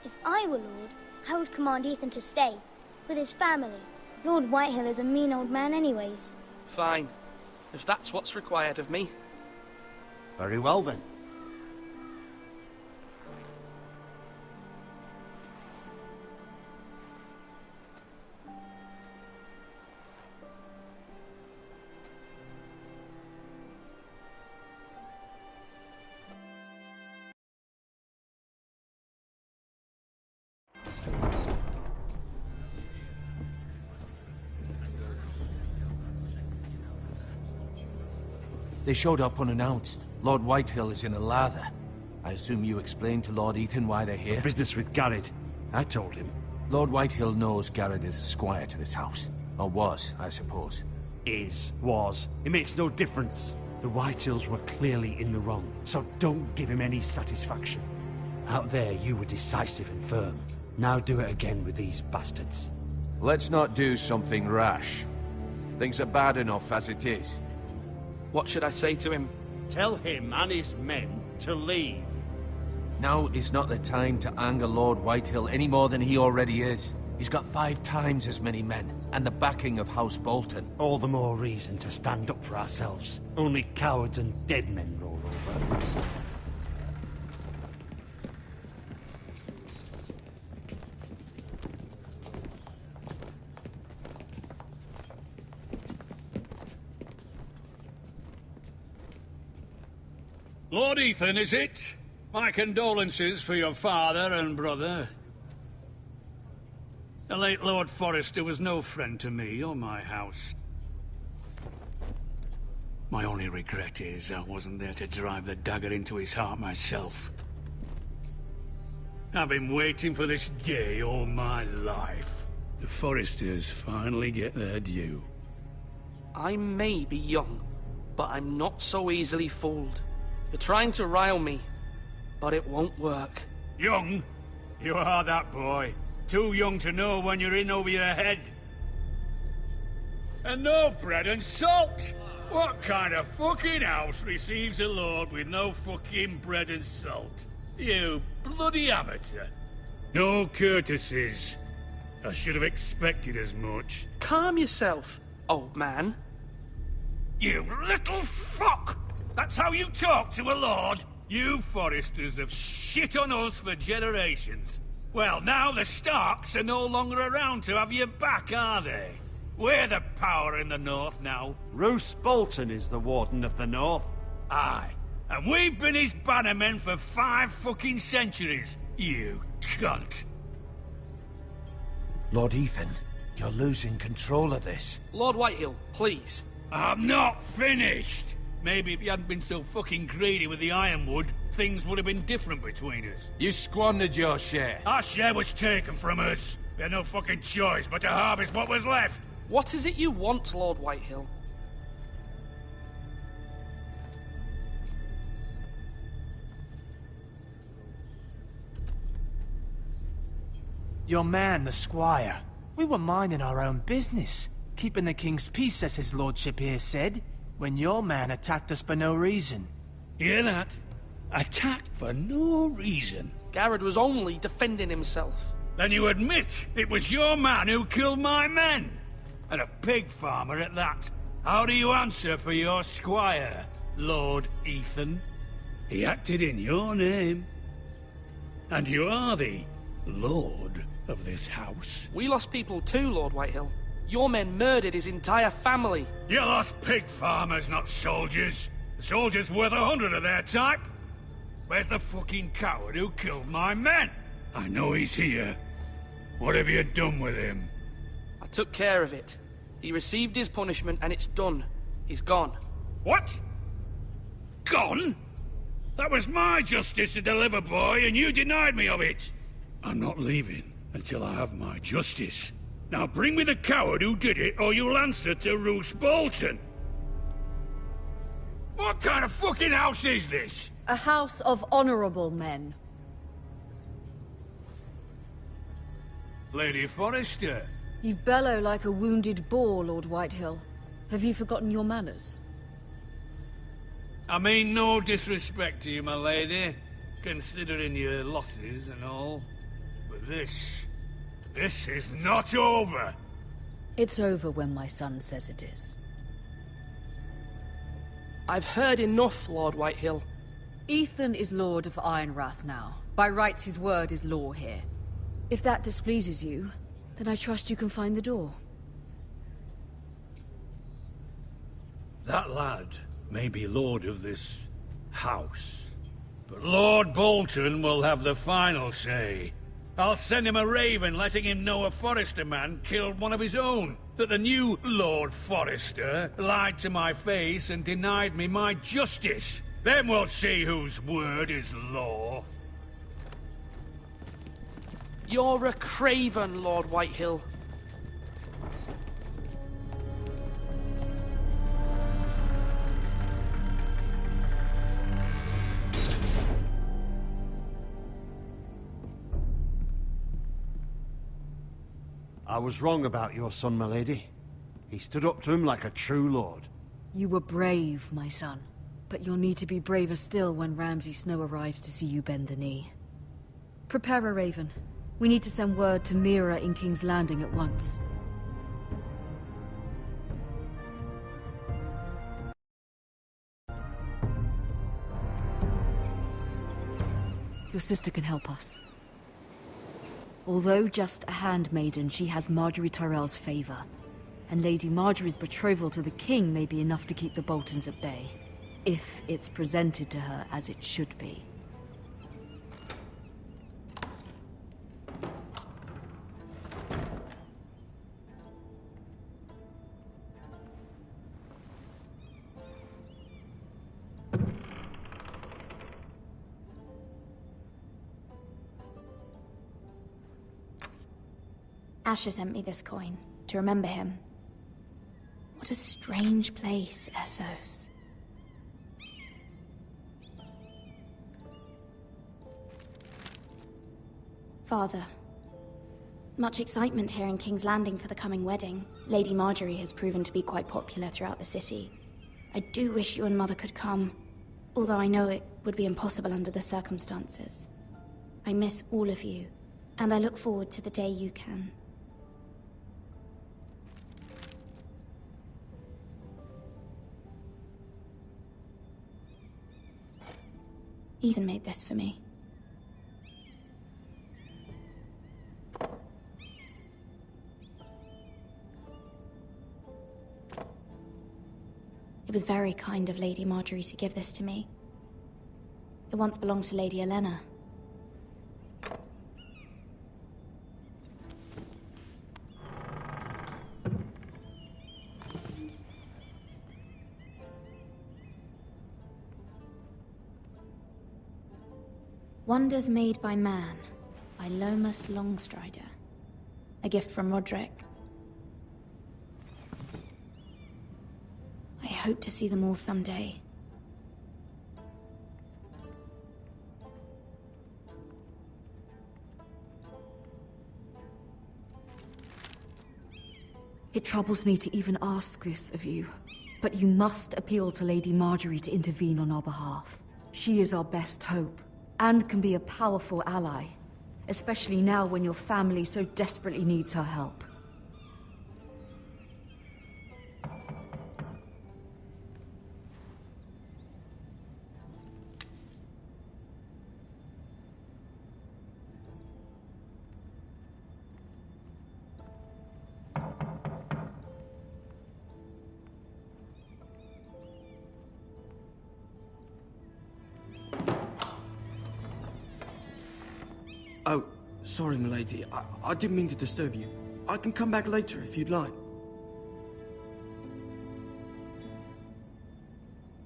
Speaker 13: If I were Lord, I would command Ethan to stay, with his family. Lord Whitehill is a mean old man anyways.
Speaker 14: Fine. If that's what's required of me.
Speaker 8: Very well then.
Speaker 6: They showed up unannounced. Lord Whitehill is in a lather. I assume you explained to Lord Ethan why they're here?
Speaker 8: Business with Garrett. I told him.
Speaker 6: Lord Whitehill knows Garrett is a squire to this house. Or was, I suppose.
Speaker 8: Was. It makes no difference. The Whitehills were clearly in the wrong, so don't give him any satisfaction. Out there, you were decisive and firm. Now do it again with these bastards.
Speaker 6: Let's not do something rash. Things are bad enough as it is.
Speaker 14: What should I say to him?
Speaker 8: Tell him and his men to leave.
Speaker 6: Now is not the time to anger Lord Whitehill any more than he already is. He's got 5 times as many men, and the backing of House Bolton.
Speaker 8: All the more reason to stand up for ourselves. Only cowards and dead men roll over.
Speaker 2: Lord Ethan, is it? My condolences for your father and brother. The late Lord Forrester was no friend to me or my house. My only regret is I wasn't there to drive the dagger into his heart myself. I've been waiting for this day all my life. The Forresters finally get their due.
Speaker 14: I may be young, but I'm not so easily fooled. You're trying to rile me, but it won't work.
Speaker 2: Young? You are that boy. Too young to know when you're in over your head. And no bread and salt! What kind of fucking house receives a lord with no fucking bread and salt? You bloody amateur. No courtesies. I should have expected as much.
Speaker 14: Calm yourself, old man.
Speaker 2: You little fuck! That's how you talk to a lord? You Forresters have shit on us for generations. Well, now the Starks are no longer around to have your back, are they? We're the power in the north now.
Speaker 8: Roose Bolton is the Warden of the North.
Speaker 2: Aye. And we've been his bannermen for 5 fucking centuries, you cunt.
Speaker 6: Lord Ethan, you're losing control of this.
Speaker 14: Lord Whitehill, please.
Speaker 2: I'm not finished. Maybe if you hadn't been so fucking greedy with the ironwood, things would have been different between us.
Speaker 3: You squandered your share.
Speaker 2: Our share was taken from us. We had no fucking choice but to harvest what was left.
Speaker 14: What is it you want, Lord Whitehill?
Speaker 7: Your man, the squire. We were minding our own business, keeping the king's peace, as his lordship here said, when your man attacked us for no reason.
Speaker 2: Hear that? Attacked for no reason.
Speaker 14: Garrett was only defending himself.
Speaker 2: Then you admit it was your man who killed my men? And a pig farmer at that. How do you answer for your squire, Lord Ethan? He acted in your name. And you are the lord of this house.
Speaker 14: We lost people too, Lord Whitehill. Your men murdered his entire family.
Speaker 2: You lost pig farmers, not soldiers. The soldiers worth 100 of their type. Where's the fucking coward who killed my men? I know he's here. What have you done with him?
Speaker 14: I took care of it. He received his punishment and it's done. He's gone.
Speaker 2: What? Gone? That was my justice to deliver, boy, and you denied me of it. I'm not leaving until I have my justice. Now bring me the coward who did it, or you'll answer to Roose Bolton. What kind of fucking house is this?
Speaker 11: A house of honorable men.
Speaker 2: Lady Forrester.
Speaker 11: You bellow like a wounded boar, Lord Whitehill. Have you forgotten your manners?
Speaker 2: I mean no disrespect to you, my lady, considering your losses and all. But this is not over.
Speaker 11: It's over when my son says it is.
Speaker 14: I've heard enough, Lord Whitehill.
Speaker 11: Ethan is Lord of Ironrath now. By rights, his word is law here. If that displeases you, then I trust you can find the door.
Speaker 2: That lad may be lord of this house, but Lord Bolton will have the final say. I'll send him a raven letting him know a Forrester man killed one of his own. That the new Lord Forrester lied to my face and denied me my justice. Then we'll see whose word is law.
Speaker 14: You're a craven, Lord Whitehill.
Speaker 8: I was wrong about your son, my lady. He stood up to him like a true lord.
Speaker 11: You were brave, my son. But you'll need to be braver still when Ramsay Snow arrives to see you bend the knee. Prepare a raven. We need to send word to Mira in King's Landing at once. Your sister can help us. Although just a handmaiden, she has Marjorie Tyrell's favor. And Lady Marjorie's betrothal to the king may be enough to keep the Boltons at bay. If it's presented to her as it should be.
Speaker 12: Asher sent me this coin, to remember him. What a strange place, Essos. Father, much excitement here in King's Landing for the coming wedding. Lady Marjorie has proven to be quite popular throughout the city. I do wish you and Mother could come, although I know it would be impossible under the circumstances. I miss all of you, and I look forward to the day you can. Ethan made this for me. It was very kind of Lady Marjorie to give this to me. It once belonged to Lady Elena. Wonders Made by Man, by Lomas Longstrider. A gift from Roderick. I hope to see them all someday.
Speaker 11: It troubles me to even ask this of you, but you must appeal to Lady Marjorie to intervene on our behalf. She is our best hope, and can be a powerful ally, especially now when your family so desperately needs her help.
Speaker 15: Oh, sorry, milady. I didn't mean to disturb you. I can come back later if you'd like.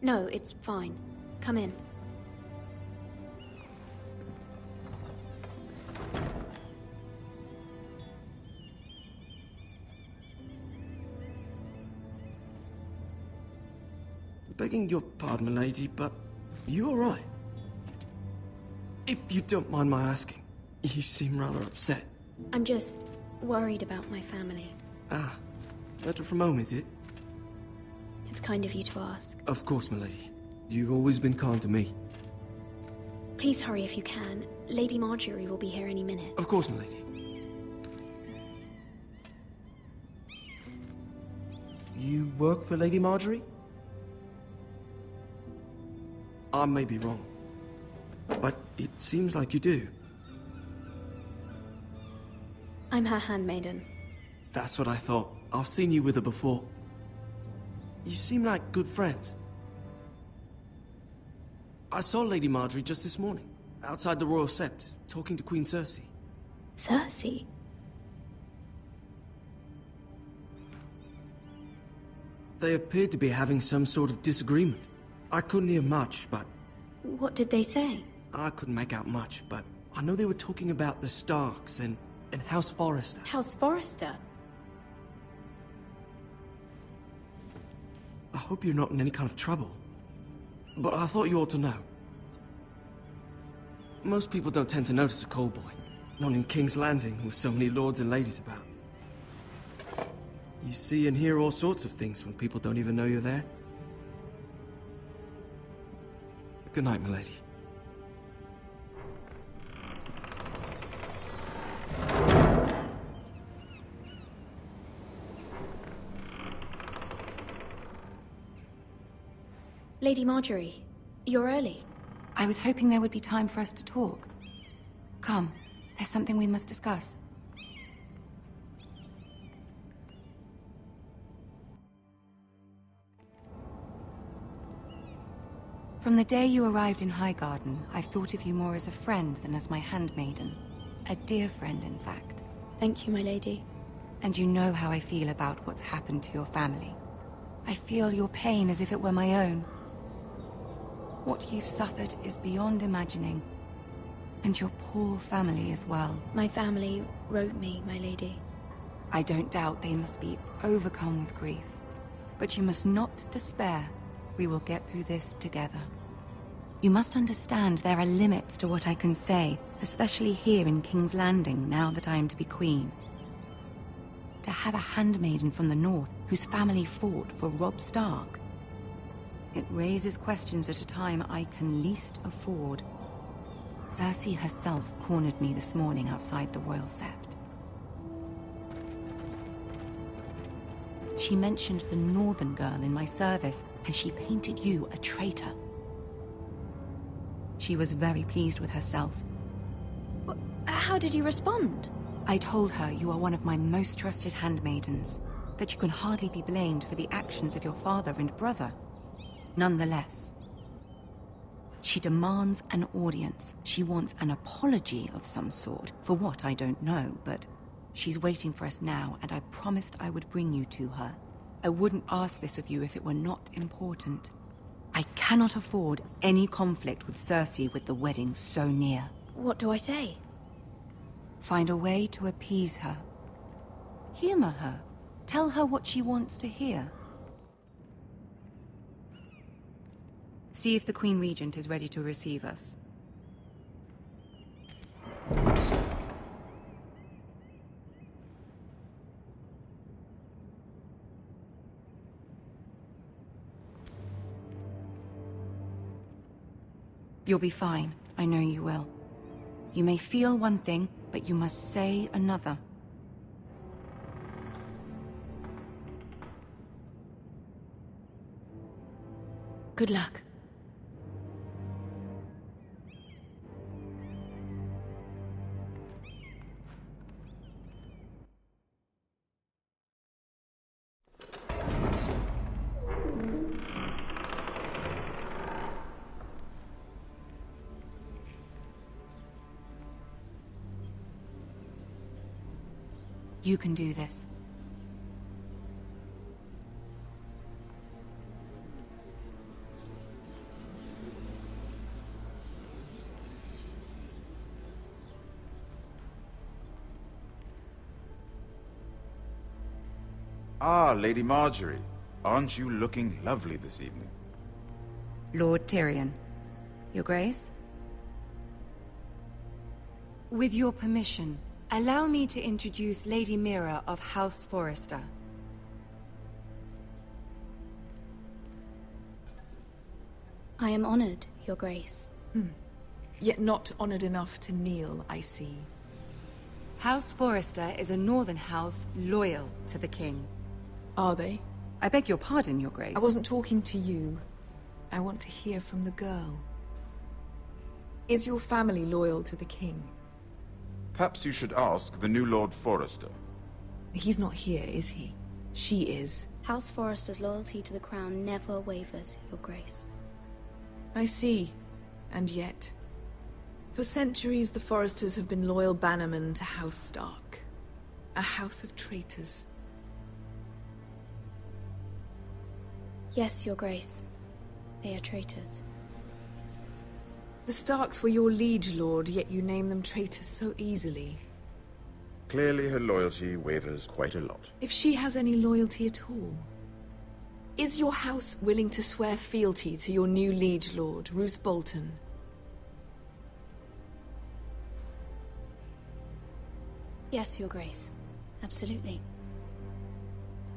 Speaker 12: No, it's fine. Come in.
Speaker 15: Begging your pardon, milady, but you all right? If you don't mind my asking, you seem rather upset.
Speaker 12: I'm just worried about my family.
Speaker 15: Ah, letter from home, is it?
Speaker 12: It's kind of you to ask.
Speaker 15: Of course, milady. You've always been kind to me.
Speaker 12: Please hurry if you can. Lady Marjorie will be here any minute.
Speaker 15: Of course, milady. You work for Lady Marjorie? I may be wrong, but it seems like you do.
Speaker 12: I'm her handmaiden.
Speaker 15: That's what I thought. I've seen you with her before. You seem like good friends. I saw Lady Marjorie just this morning, outside the Royal Sept, talking to Queen Cersei.
Speaker 12: Cersei?
Speaker 15: They appeared to be having some sort of disagreement. I couldn't hear much, but...
Speaker 12: What did they say?
Speaker 15: I couldn't make out much, but I know they were talking about the Starks and House Forrester.
Speaker 12: House Forrester?
Speaker 15: I hope you're not in any kind of trouble, but I thought you ought to know. Most people don't tend to notice a call boy, not in King's Landing with so many lords and ladies about. You see and hear all sorts of things when people don't even know you're there. Good night, milady.
Speaker 12: Lady Marjorie, you're early.
Speaker 16: I was hoping there would be time for us to talk. Come, there's something we must discuss. From the day you arrived in Highgarden, I've thought of you more as a friend than as my handmaiden. A dear friend, in fact.
Speaker 12: Thank you, my lady.
Speaker 16: And you know how I feel about what's happened to your family. I feel your pain as if it were my own. What you've suffered is beyond imagining. And your poor family as well.
Speaker 12: My family wrote me, my lady.
Speaker 16: I don't doubt they must be overcome with grief. But you must not despair. We will get through this together. You must understand there are limits to what I can say, especially here in King's Landing, now that I am to be queen. To have a handmaiden from the north whose family fought for Robb Stark. It raises questions at a time I can least afford. Cersei herself cornered me this morning outside the Royal Sept. She mentioned the northern girl in my service, and she painted you a traitor. She was very pleased with herself.
Speaker 12: How did you respond?
Speaker 16: I told her you are one of my most trusted handmaidens, that you can hardly be blamed for the actions of your father and brother. Nonetheless, she demands an audience. She wants an apology of some sort, for what I don't know, but she's waiting for us now, and I promised I would bring you to her. I wouldn't ask this of you if it were not important. I cannot afford any conflict with Cersei with the wedding so near.
Speaker 12: What do I say?
Speaker 16: Find a way to appease her. Humor her. Tell her what she wants to hear. See if the Queen Regent is ready to receive us. You'll be fine. I know you will. You may feel one thing, but you must say another.
Speaker 11: Good luck.
Speaker 16: You can do this.
Speaker 17: Ah, Lady Marjorie. Aren't you looking lovely this evening?
Speaker 16: Lord Tyrion. Your Grace? With your permission, allow me to introduce Lady Mira of House Forrester.
Speaker 12: I am honored, Your Grace.
Speaker 18: Yet not honored enough to kneel, I see.
Speaker 16: House Forrester is a northern house loyal to the king.
Speaker 18: Are they?
Speaker 16: I beg your pardon, Your Grace.
Speaker 18: I wasn't talking to you. I want to hear from the girl. Is your family loyal to the king?
Speaker 17: Perhaps you should ask the new Lord Forrester.
Speaker 18: He's not here, is he? She is.
Speaker 12: House Forrester's loyalty to the crown never wavers, Your Grace.
Speaker 18: I see. And yet... For centuries, the Forresters have been loyal bannermen to House Stark. A house of traitors.
Speaker 12: Yes, Your Grace. They are traitors.
Speaker 18: The Starks were your liege lord, yet you name them traitors so easily.
Speaker 17: Clearly her loyalty wavers quite a lot.
Speaker 18: If she has any loyalty at all. Is your house willing to swear fealty to your new liege lord, Roose Bolton?
Speaker 12: Yes, Your Grace. Absolutely.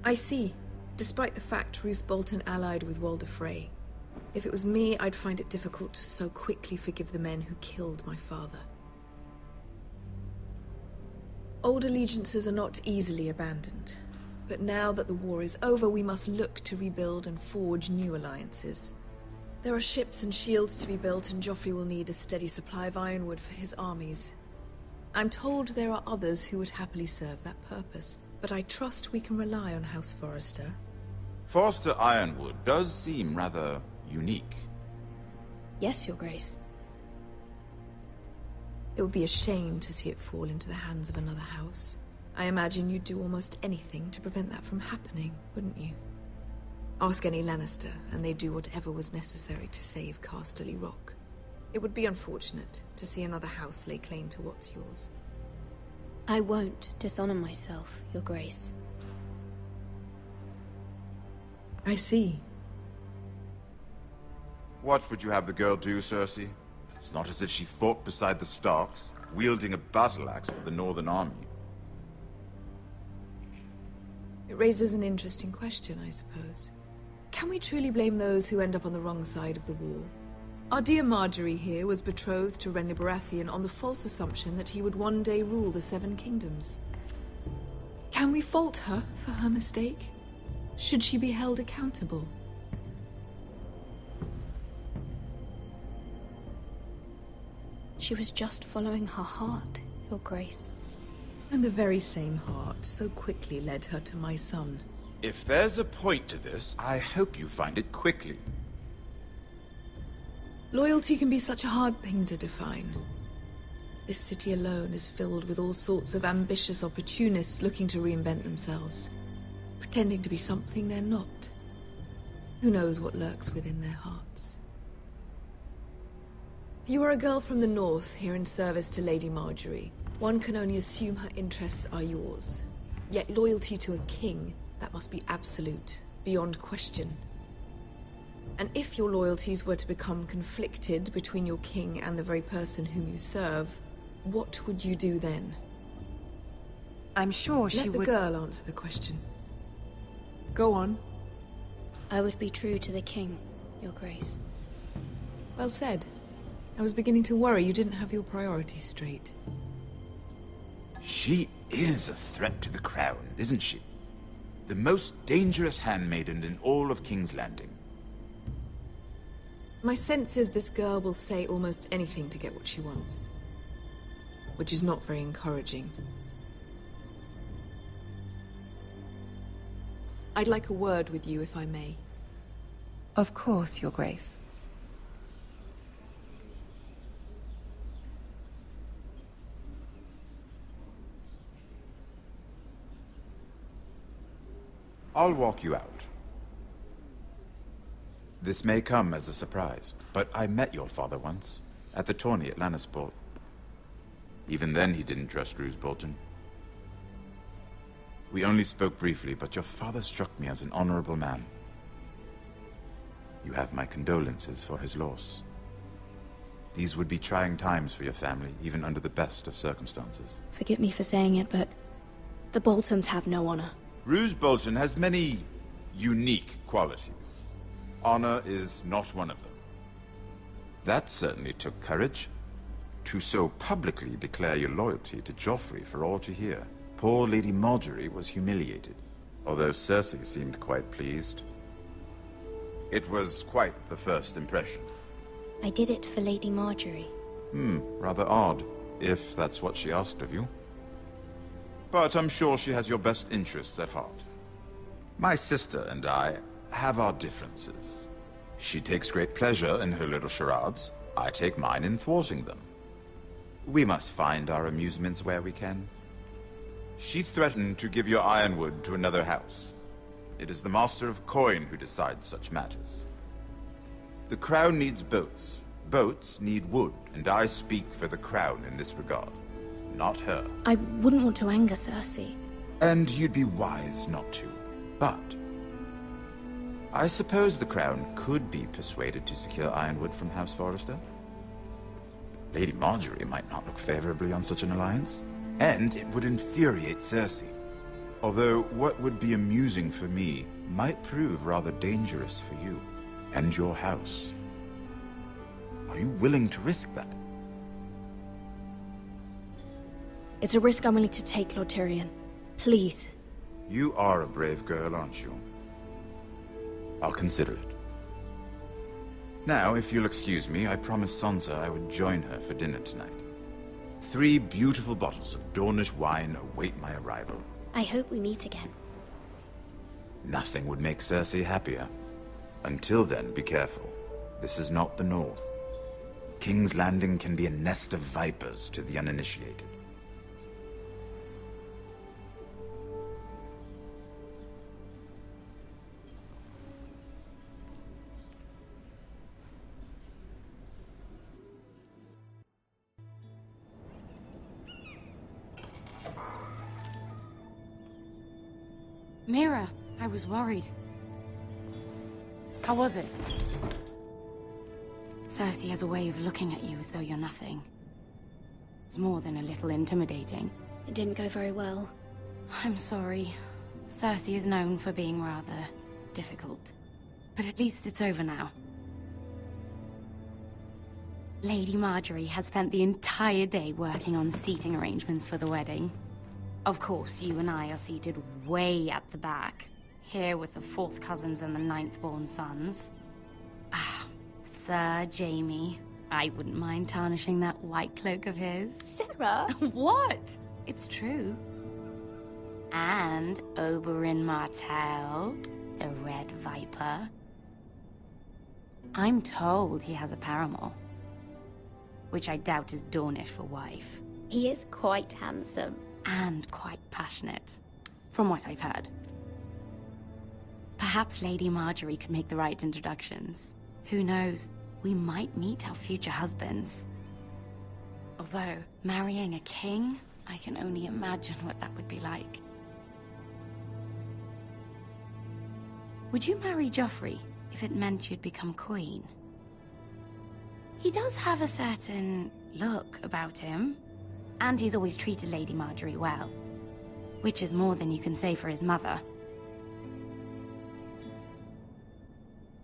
Speaker 18: I see. Despite the fact Roose Bolton allied with Walder Frey. If it was me, I'd find it difficult to so quickly forgive the men who killed my father. Old allegiances are not easily abandoned. But now that the war is over, we must look to rebuild and forge new alliances. There are ships and shields to be built, and Joffrey will need a steady supply of ironwood for his armies. I'm told there are others who would happily serve that purpose, but I trust we can rely on House Forrester.
Speaker 17: Forrester Ironwood does seem rather unique.
Speaker 12: Yes, Your Grace.
Speaker 18: It would be a shame to see it fall into the hands of another house. I imagine you'd do almost anything to prevent that from happening, wouldn't you? Ask any Lannister, and they'd do whatever was necessary to save Casterly Rock. It would be unfortunate to see another house lay claim to what's yours.
Speaker 12: I won't dishonor myself, Your Grace.
Speaker 18: I see.
Speaker 17: What would you have the girl do, Cersei? It's not as if she fought beside the Starks, wielding a battle axe for the Northern Army.
Speaker 18: It raises an interesting question, I suppose. Can we truly blame those who end up on the wrong side of the war? Our dear Marjorie here was betrothed to Renly Baratheon on the false assumption that he would one day rule the Seven Kingdoms. Can we fault her for her mistake? Should she be held accountable?
Speaker 12: She was just following her heart, Your Grace.
Speaker 18: And the very same heart so quickly led her to my son.
Speaker 17: If there's a point to this, I hope you find it quickly.
Speaker 18: Loyalty can be such a hard thing to define. This city alone is filled with all sorts of ambitious opportunists looking to reinvent themselves, pretending to be something they're not. Who knows what lurks within their hearts? You are a girl from the north, here in service to Lady Marjorie. One can only assume her interests are yours. Yet loyalty to a king, that must be absolute, beyond question. And if your loyalties were to become conflicted between your king and the very person whom you serve, what would you do then?
Speaker 16: I'm sure she would...
Speaker 18: Let the girl answer the question. Go on.
Speaker 12: I would be true to the king, Your Grace.
Speaker 18: Well said. I was beginning to worry you didn't have your priorities straight.
Speaker 17: She is a threat to the crown, isn't she? The most dangerous handmaiden in all of King's Landing.
Speaker 18: My sense is this girl will say almost anything to get what she wants. Which is not very encouraging. I'd like a word with you, if I may.
Speaker 16: Of course, Your Grace.
Speaker 17: I'll walk you out. This may come as a surprise, but I met your father once, at the tourney at Lannisport. Even then he didn't trust Roose Bolton. We only spoke briefly, but your father struck me as an honorable man. You have my condolences for his loss. These would be trying times for your family, even under the best of circumstances.
Speaker 12: Forgive me for saying it, but the Boltons have no honor.
Speaker 17: Roose Bolton has many unique qualities. Honor is not one of them. That certainly took courage. To so publicly declare your loyalty to Joffrey for all to hear. Poor Lady Marjorie was humiliated, although Cersei seemed quite pleased. It was quite the first impression.
Speaker 12: I did it for Lady Marjorie.
Speaker 17: Rather odd, if that's what she asked of you. But I'm sure she has your best interests at heart. My sister and I have our differences. She takes great pleasure in her little charades. I take mine in thwarting them. We must find our amusements where we can. She threatened to give your ironwood to another house. It is the Master of Coin who decides such matters. The crown needs boats. Boats need wood, and I speak for the crown in this regard, not her.
Speaker 12: I wouldn't want to anger Cersei.
Speaker 17: And you'd be wise not to. But I suppose the crown could be persuaded to secure ironwood from House Forrester. Lady Marjorie might not look favorably on such an alliance, and it would infuriate Cersei. Although what would be amusing for me might prove rather dangerous for you and your house. Are you willing to risk that?
Speaker 12: It's a risk I'm willing to take, Lord Tyrion. Please.
Speaker 17: You are a brave girl, aren't you? I'll consider it. Now, if you'll excuse me, I promised Sansa I would join her for dinner tonight. 3 beautiful bottles of Dornish wine await my arrival.
Speaker 12: I hope we meet again.
Speaker 17: Nothing would make Cersei happier. Until then, be careful. This is not the North. King's Landing can be a nest of vipers to the uninitiated.
Speaker 16: Mira, I was worried. How was it? Cersei has a way of looking at you as though you're nothing. It's more than a little intimidating.
Speaker 12: It didn't go very well.
Speaker 16: I'm sorry. Cersei is known for being rather difficult. But at least it's over now. Lady Marjorie has spent the entire day working on seating arrangements for the wedding. Of course, you and I are seated way at the back, here with the 4th cousins and the 9th-born sons. Ah, Sir Jaime. I wouldn't mind tarnishing that white cloak of his.
Speaker 12: Sarah!
Speaker 16: What? It's true. And Oberyn Martell, the Red Viper. I'm told he has a paramour, which I doubt is Dornish for wife.
Speaker 12: He is quite handsome.
Speaker 16: And quite passionate, from what I've heard. Perhaps Lady Marjorie could make the right introductions. Who knows?
Speaker 19: we might meet our future husbands. Although, marrying a king, I can only imagine what that would be like. Would you marry Joffrey if it meant you'd become queen? He does have a certain look about him, and he's always treated Lady Marjorie well, which is more than you can say for his mother.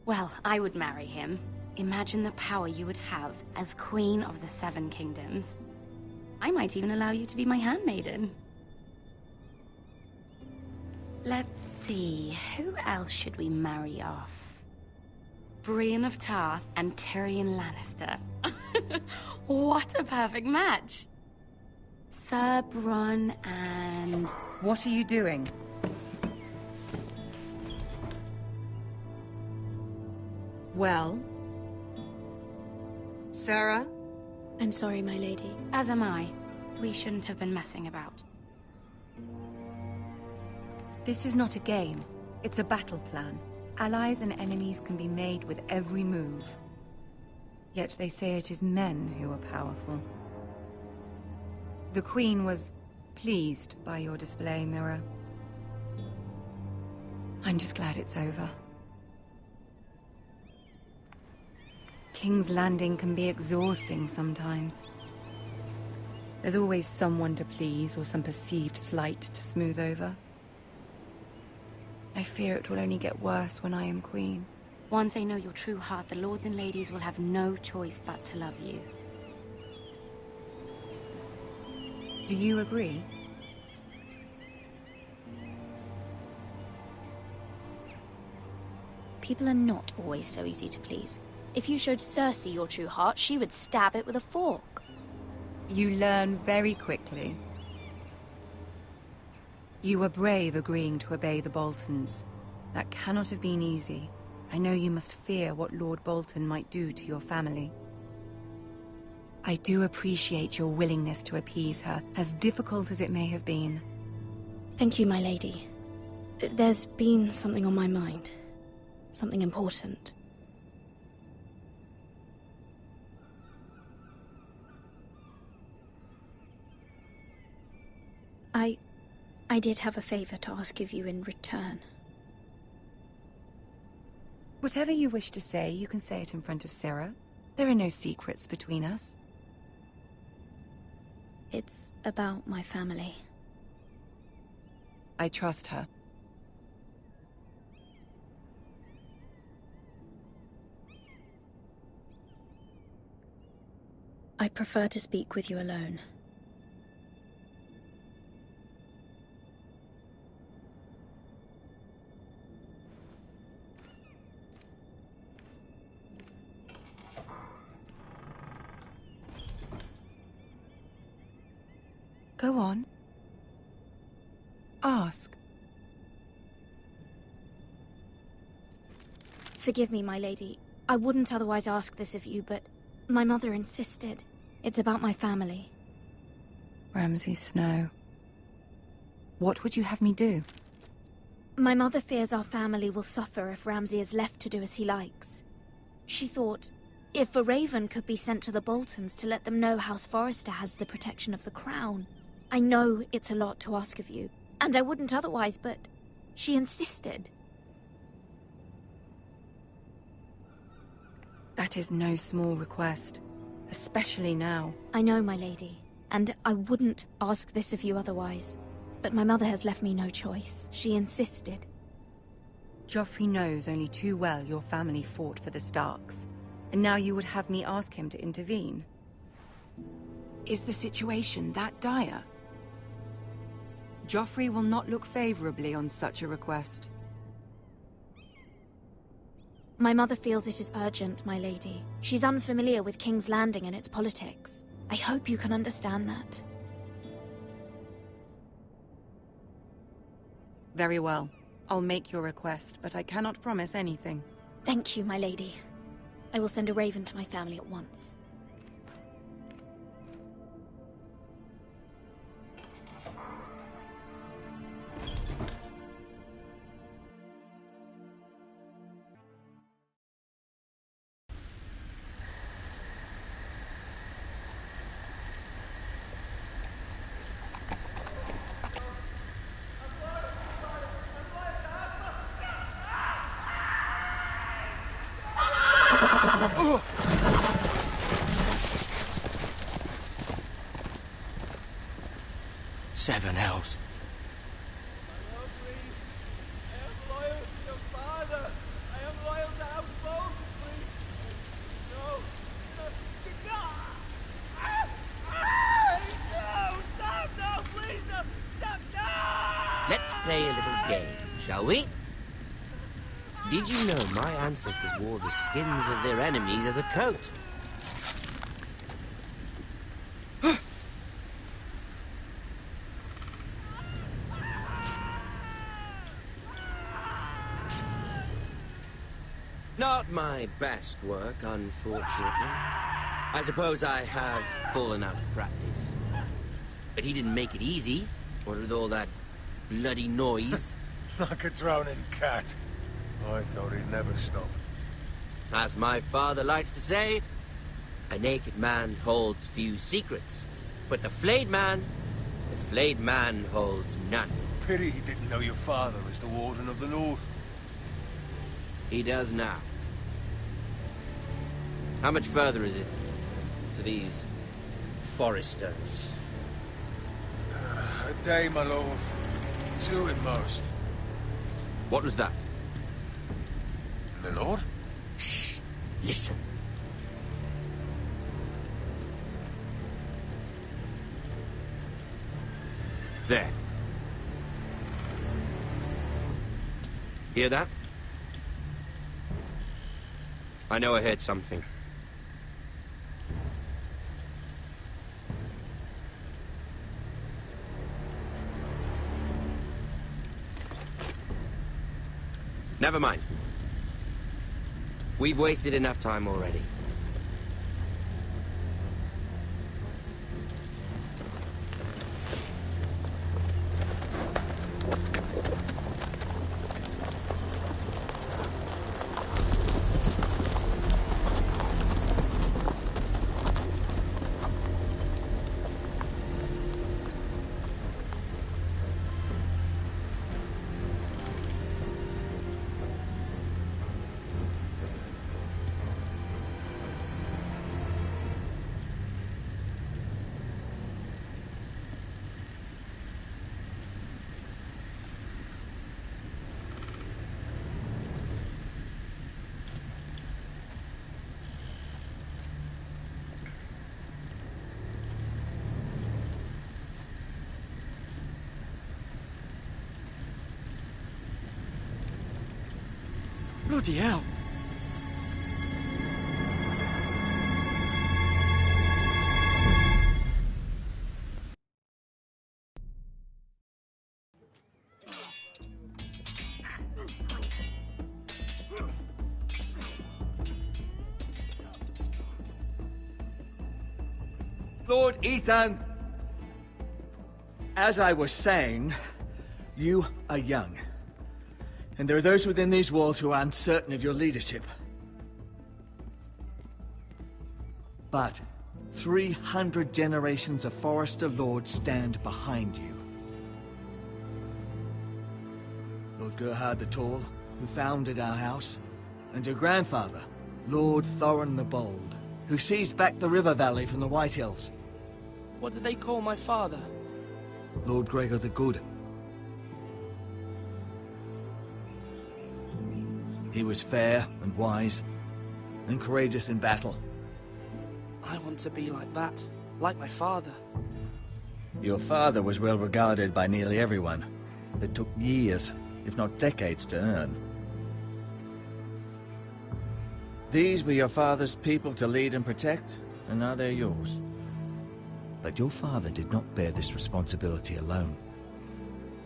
Speaker 19: Well, I would marry him. Imagine the power you would have as Queen of the Seven Kingdoms. I might even allow you to be my handmaiden. Let's see, who else should we marry off? Brienne of Tarth and Tyrion Lannister. What a perfect match! Sir Bronn and...
Speaker 16: What are you doing? Well? Sarah?
Speaker 12: I'm sorry, my lady.
Speaker 19: As am I. We shouldn't have been messing about.
Speaker 16: This is not a game. It's a battle plan. Allies and enemies can be made with every move. Yet they say it is men who are powerful. The Queen was pleased by your display, Mira. I'm just glad it's over. King's Landing can be exhausting sometimes. There's always someone to please or some perceived slight to smooth over. I fear it will only get worse when I am queen.
Speaker 19: Once they know your true heart, the lords and ladies will have no choice but to love you.
Speaker 16: Do you agree?
Speaker 12: People are not always so easy to please. If you showed Cersei your true heart, she would stab it with a fork.
Speaker 16: You learn very quickly. You were brave agreeing to obey the Boltons. That cannot have been easy. I know you must fear what Lord Bolton might do to your family. I do appreciate your willingness to appease her, as difficult as it may have been.
Speaker 12: Thank you, my lady. There's been something on my mind. Something important. I did have a favor to ask of you in return.
Speaker 16: Whatever you wish to say, you can say it in front of Sarah. There are no secrets between us.
Speaker 12: It's about my family.
Speaker 16: I trust her.
Speaker 12: I prefer to speak with you alone.
Speaker 16: Go on. Ask.
Speaker 12: Forgive me, my lady. I wouldn't otherwise ask this of you, but my mother insisted. It's about my family.
Speaker 16: Ramsay Snow. What would you have me do?
Speaker 12: My mother fears our family will suffer if Ramsay is left to do as he likes. She thought, if a raven could be sent to the Boltons to let them know House Forrester has the protection of the crown. I know it's a lot to ask of you, and I wouldn't otherwise, but she insisted.
Speaker 16: That is no small request, especially now.
Speaker 12: I know, my lady, and I wouldn't ask this of you otherwise. But my mother has left me no choice. She insisted.
Speaker 16: Joffrey knows only too well your family fought for the Starks, and now you would have me ask him to intervene. Is the situation that dire? Joffrey will not look favorably on such a request.
Speaker 12: My mother feels it is urgent, my lady. She's unfamiliar with King's Landing and its politics. I hope you can understand that.
Speaker 16: Very well. I'll make your request, but I cannot promise anything.
Speaker 12: Thank you, my lady. I will send a raven to my family at once.
Speaker 4: Seven hells.
Speaker 20: Let's play a little game, shall we? Did you know my ancestors wore the skins of their enemies as a coat? Not my best work, unfortunately. I suppose I have fallen out of practice. But he didn't make it easy, what with all that bloody noise.
Speaker 6: Like a drowning cat. I thought he'd never stop.
Speaker 20: As my father likes to say, a naked man holds few secrets, but the flayed man holds none.
Speaker 6: Pity he didn't know your father was the Warden of the North.
Speaker 20: He does now. How much further is it to these foresters?
Speaker 6: A day, my lord. 2 at most.
Speaker 20: What was that?
Speaker 6: My lord?
Speaker 20: Shh! Listen. There. Hear that? I know I heard something. Never mind. We've wasted enough time already.
Speaker 7: Bloody hell.
Speaker 8: Lord Ethan, as I was saying, you are young. And there are those within these walls who are uncertain of your leadership. But 300 generations of Forester Lords stand behind you. Lord Gerhard the Tall, who founded our house, and your grandfather, Lord Thorin the Bold, who seized back the river valley from the White Hills.
Speaker 14: What did they call my father?
Speaker 8: Lord Gregor the Good. He was fair and wise, and courageous in battle.
Speaker 14: I want to be like that, like my father.
Speaker 8: Your father was well regarded by nearly everyone. It took years, if not decades, to earn. These were your father's people to lead and protect, and now they're yours. But your father did not bear this responsibility alone.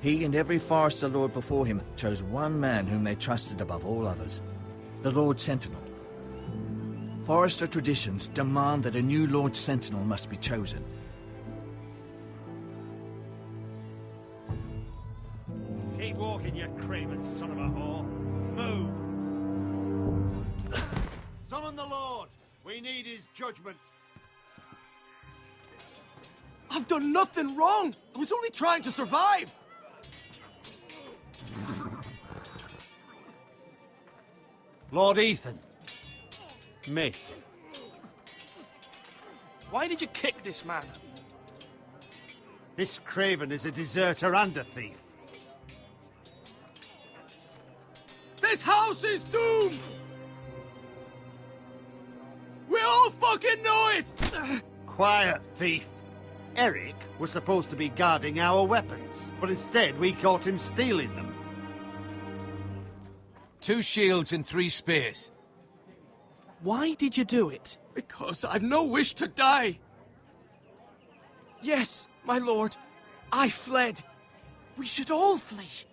Speaker 8: He and every Forester Lord before him chose one man whom they trusted above all others, the Lord Sentinel. Forester traditions demand that a new Lord Sentinel must be chosen.
Speaker 5: Keep walking, you craven son of a whore. Move! Summon the Lord! We need his judgment.
Speaker 7: I've done nothing wrong! I was only trying to survive!
Speaker 8: Lord Ethan, Maester.
Speaker 14: Why did you kick this man?
Speaker 8: This craven is a deserter and a thief.
Speaker 15: This house is doomed! We all fucking know it!
Speaker 8: Quiet, thief. Eric was supposed to be guarding our weapons, but instead we caught him stealing them.
Speaker 3: 2 shields and 3 spears.
Speaker 14: Why did you do it?
Speaker 15: Because I've no wish to die. Yes, my lord. I fled. We should all flee.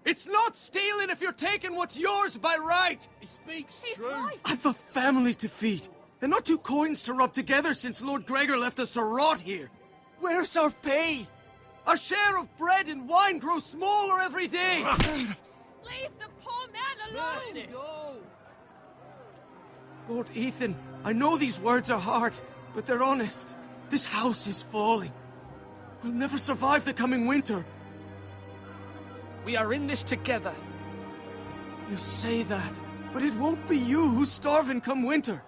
Speaker 15: It's not stealing if you're taking what's yours by right.
Speaker 9: He speaks true.
Speaker 15: I've a family to feed, and not 2 coins to rub together since Lord Gregor left us to rot here. Where's our pay? Our share of bread and wine grows smaller every day.
Speaker 19: Leave the poor man alone!
Speaker 9: Mercy.
Speaker 15: Lord Ethan, I know these words are hard, but they're honest. This house is falling. We'll never survive the coming winter.
Speaker 14: We are in this together.
Speaker 15: You say that, but it won't be you who's starving come winter.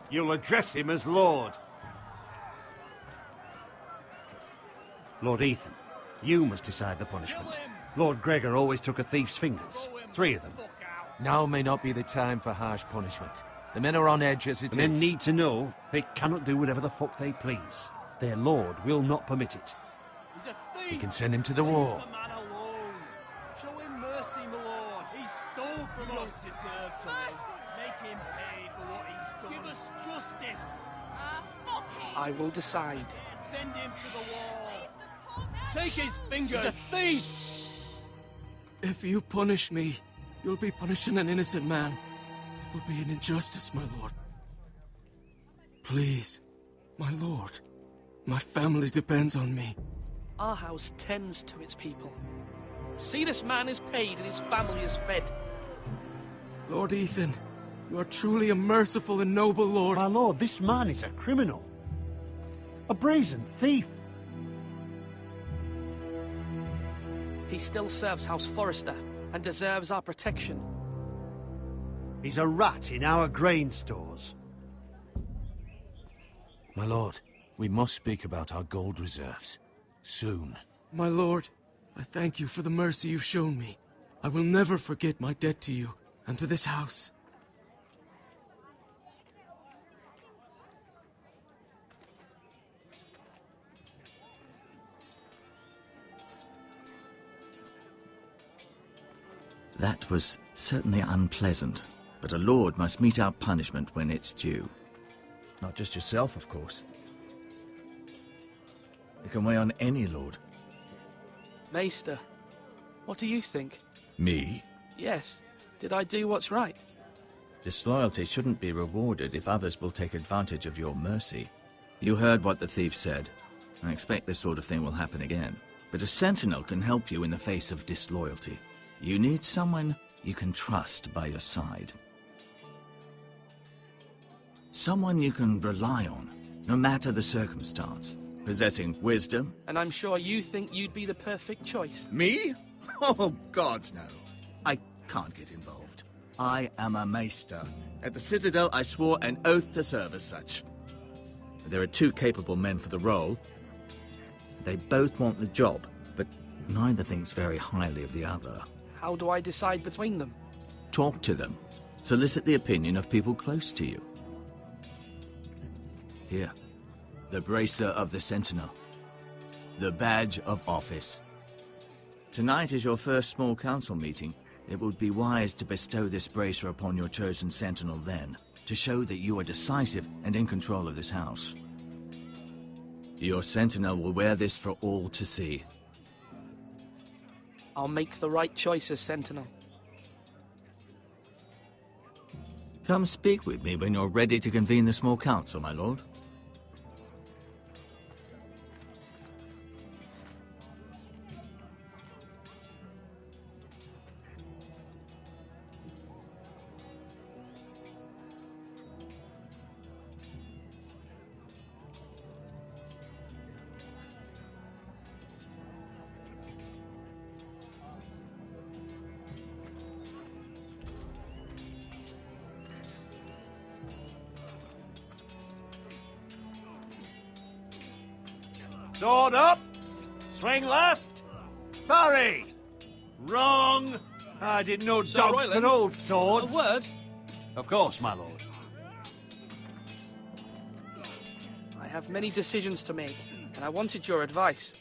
Speaker 8: You'll address him as Lord. Lord Ethan, you must decide the punishment. Lord Gregor always took a thief's fingers. 3 of them.
Speaker 3: Now may not be the time for harsh punishment. The men are on edge as it is.
Speaker 8: The men need to know they cannot do whatever the fuck they please. Their lord will not permit it.
Speaker 9: He's a thief.
Speaker 3: We can send him to the wall.
Speaker 9: Leave the man alone. Show him mercy, my lord. He stole from us. Deserve to live. Make him pay for what he's done. Give us justice.
Speaker 14: I will decide.
Speaker 9: Send him to the wall. Take his fingers. He's a thief.
Speaker 15: If you punish me, you'll be punishing an innocent man. It will be an injustice, my lord. Please, my lord. My family depends on me.
Speaker 14: Our house tends to its people. See, this man is paid and his family is fed.
Speaker 15: Lord Ethan, you are truly a merciful and noble lord.
Speaker 8: My lord, this man is a criminal. A brazen thief.
Speaker 14: He still serves House Forrester and deserves our protection.
Speaker 8: He's a rat in our grain stores.
Speaker 6: My lord, we must speak about our gold reserves. Soon.
Speaker 15: My lord, I thank you for the mercy you've shown me. I will never forget my debt to you and to this house.
Speaker 10: That was certainly unpleasant, but a lord must mete out punishment when it's due. Not just yourself, of course. It can weigh on any lord.
Speaker 14: Maester, what do you think?
Speaker 10: Me?
Speaker 14: Yes. Did I do what's right?
Speaker 10: Disloyalty shouldn't be rewarded if others will take advantage of your mercy. You heard what the thief said. I expect this sort of thing will happen again. But a sentinel can help you in the face of disloyalty. You need someone you can trust by your side. Someone you can rely on, no matter the circumstance. Possessing wisdom.
Speaker 14: And I'm sure you think you'd be the perfect choice.
Speaker 10: Me? Oh, gods no. I can't get involved. I am a maester. At the Citadel, I swore an oath to serve as such. There are 2 capable men for the role. They both want the job, but neither thinks very highly of the other.
Speaker 14: How do I decide between them?
Speaker 10: Talk to them. Solicit the opinion of people close to you. Here, the bracer of the Sentinel. The badge of office. Tonight is your first small council meeting. It would be wise to bestow this bracer upon your chosen Sentinel then, to show that you are decisive and in control of this house. Your Sentinel will wear this for all to see.
Speaker 14: I'll make the right choice as Sentinel.
Speaker 10: Come speak with me when you're ready to convene the small council, my lord.
Speaker 8: Sword up! Swing left! Parry! Wrong! I didn't know
Speaker 14: Sir
Speaker 8: dogs
Speaker 14: Royland,
Speaker 8: could hold swords.
Speaker 14: A word?
Speaker 8: Of course, my lord.
Speaker 14: I have many decisions to make, and I wanted your advice.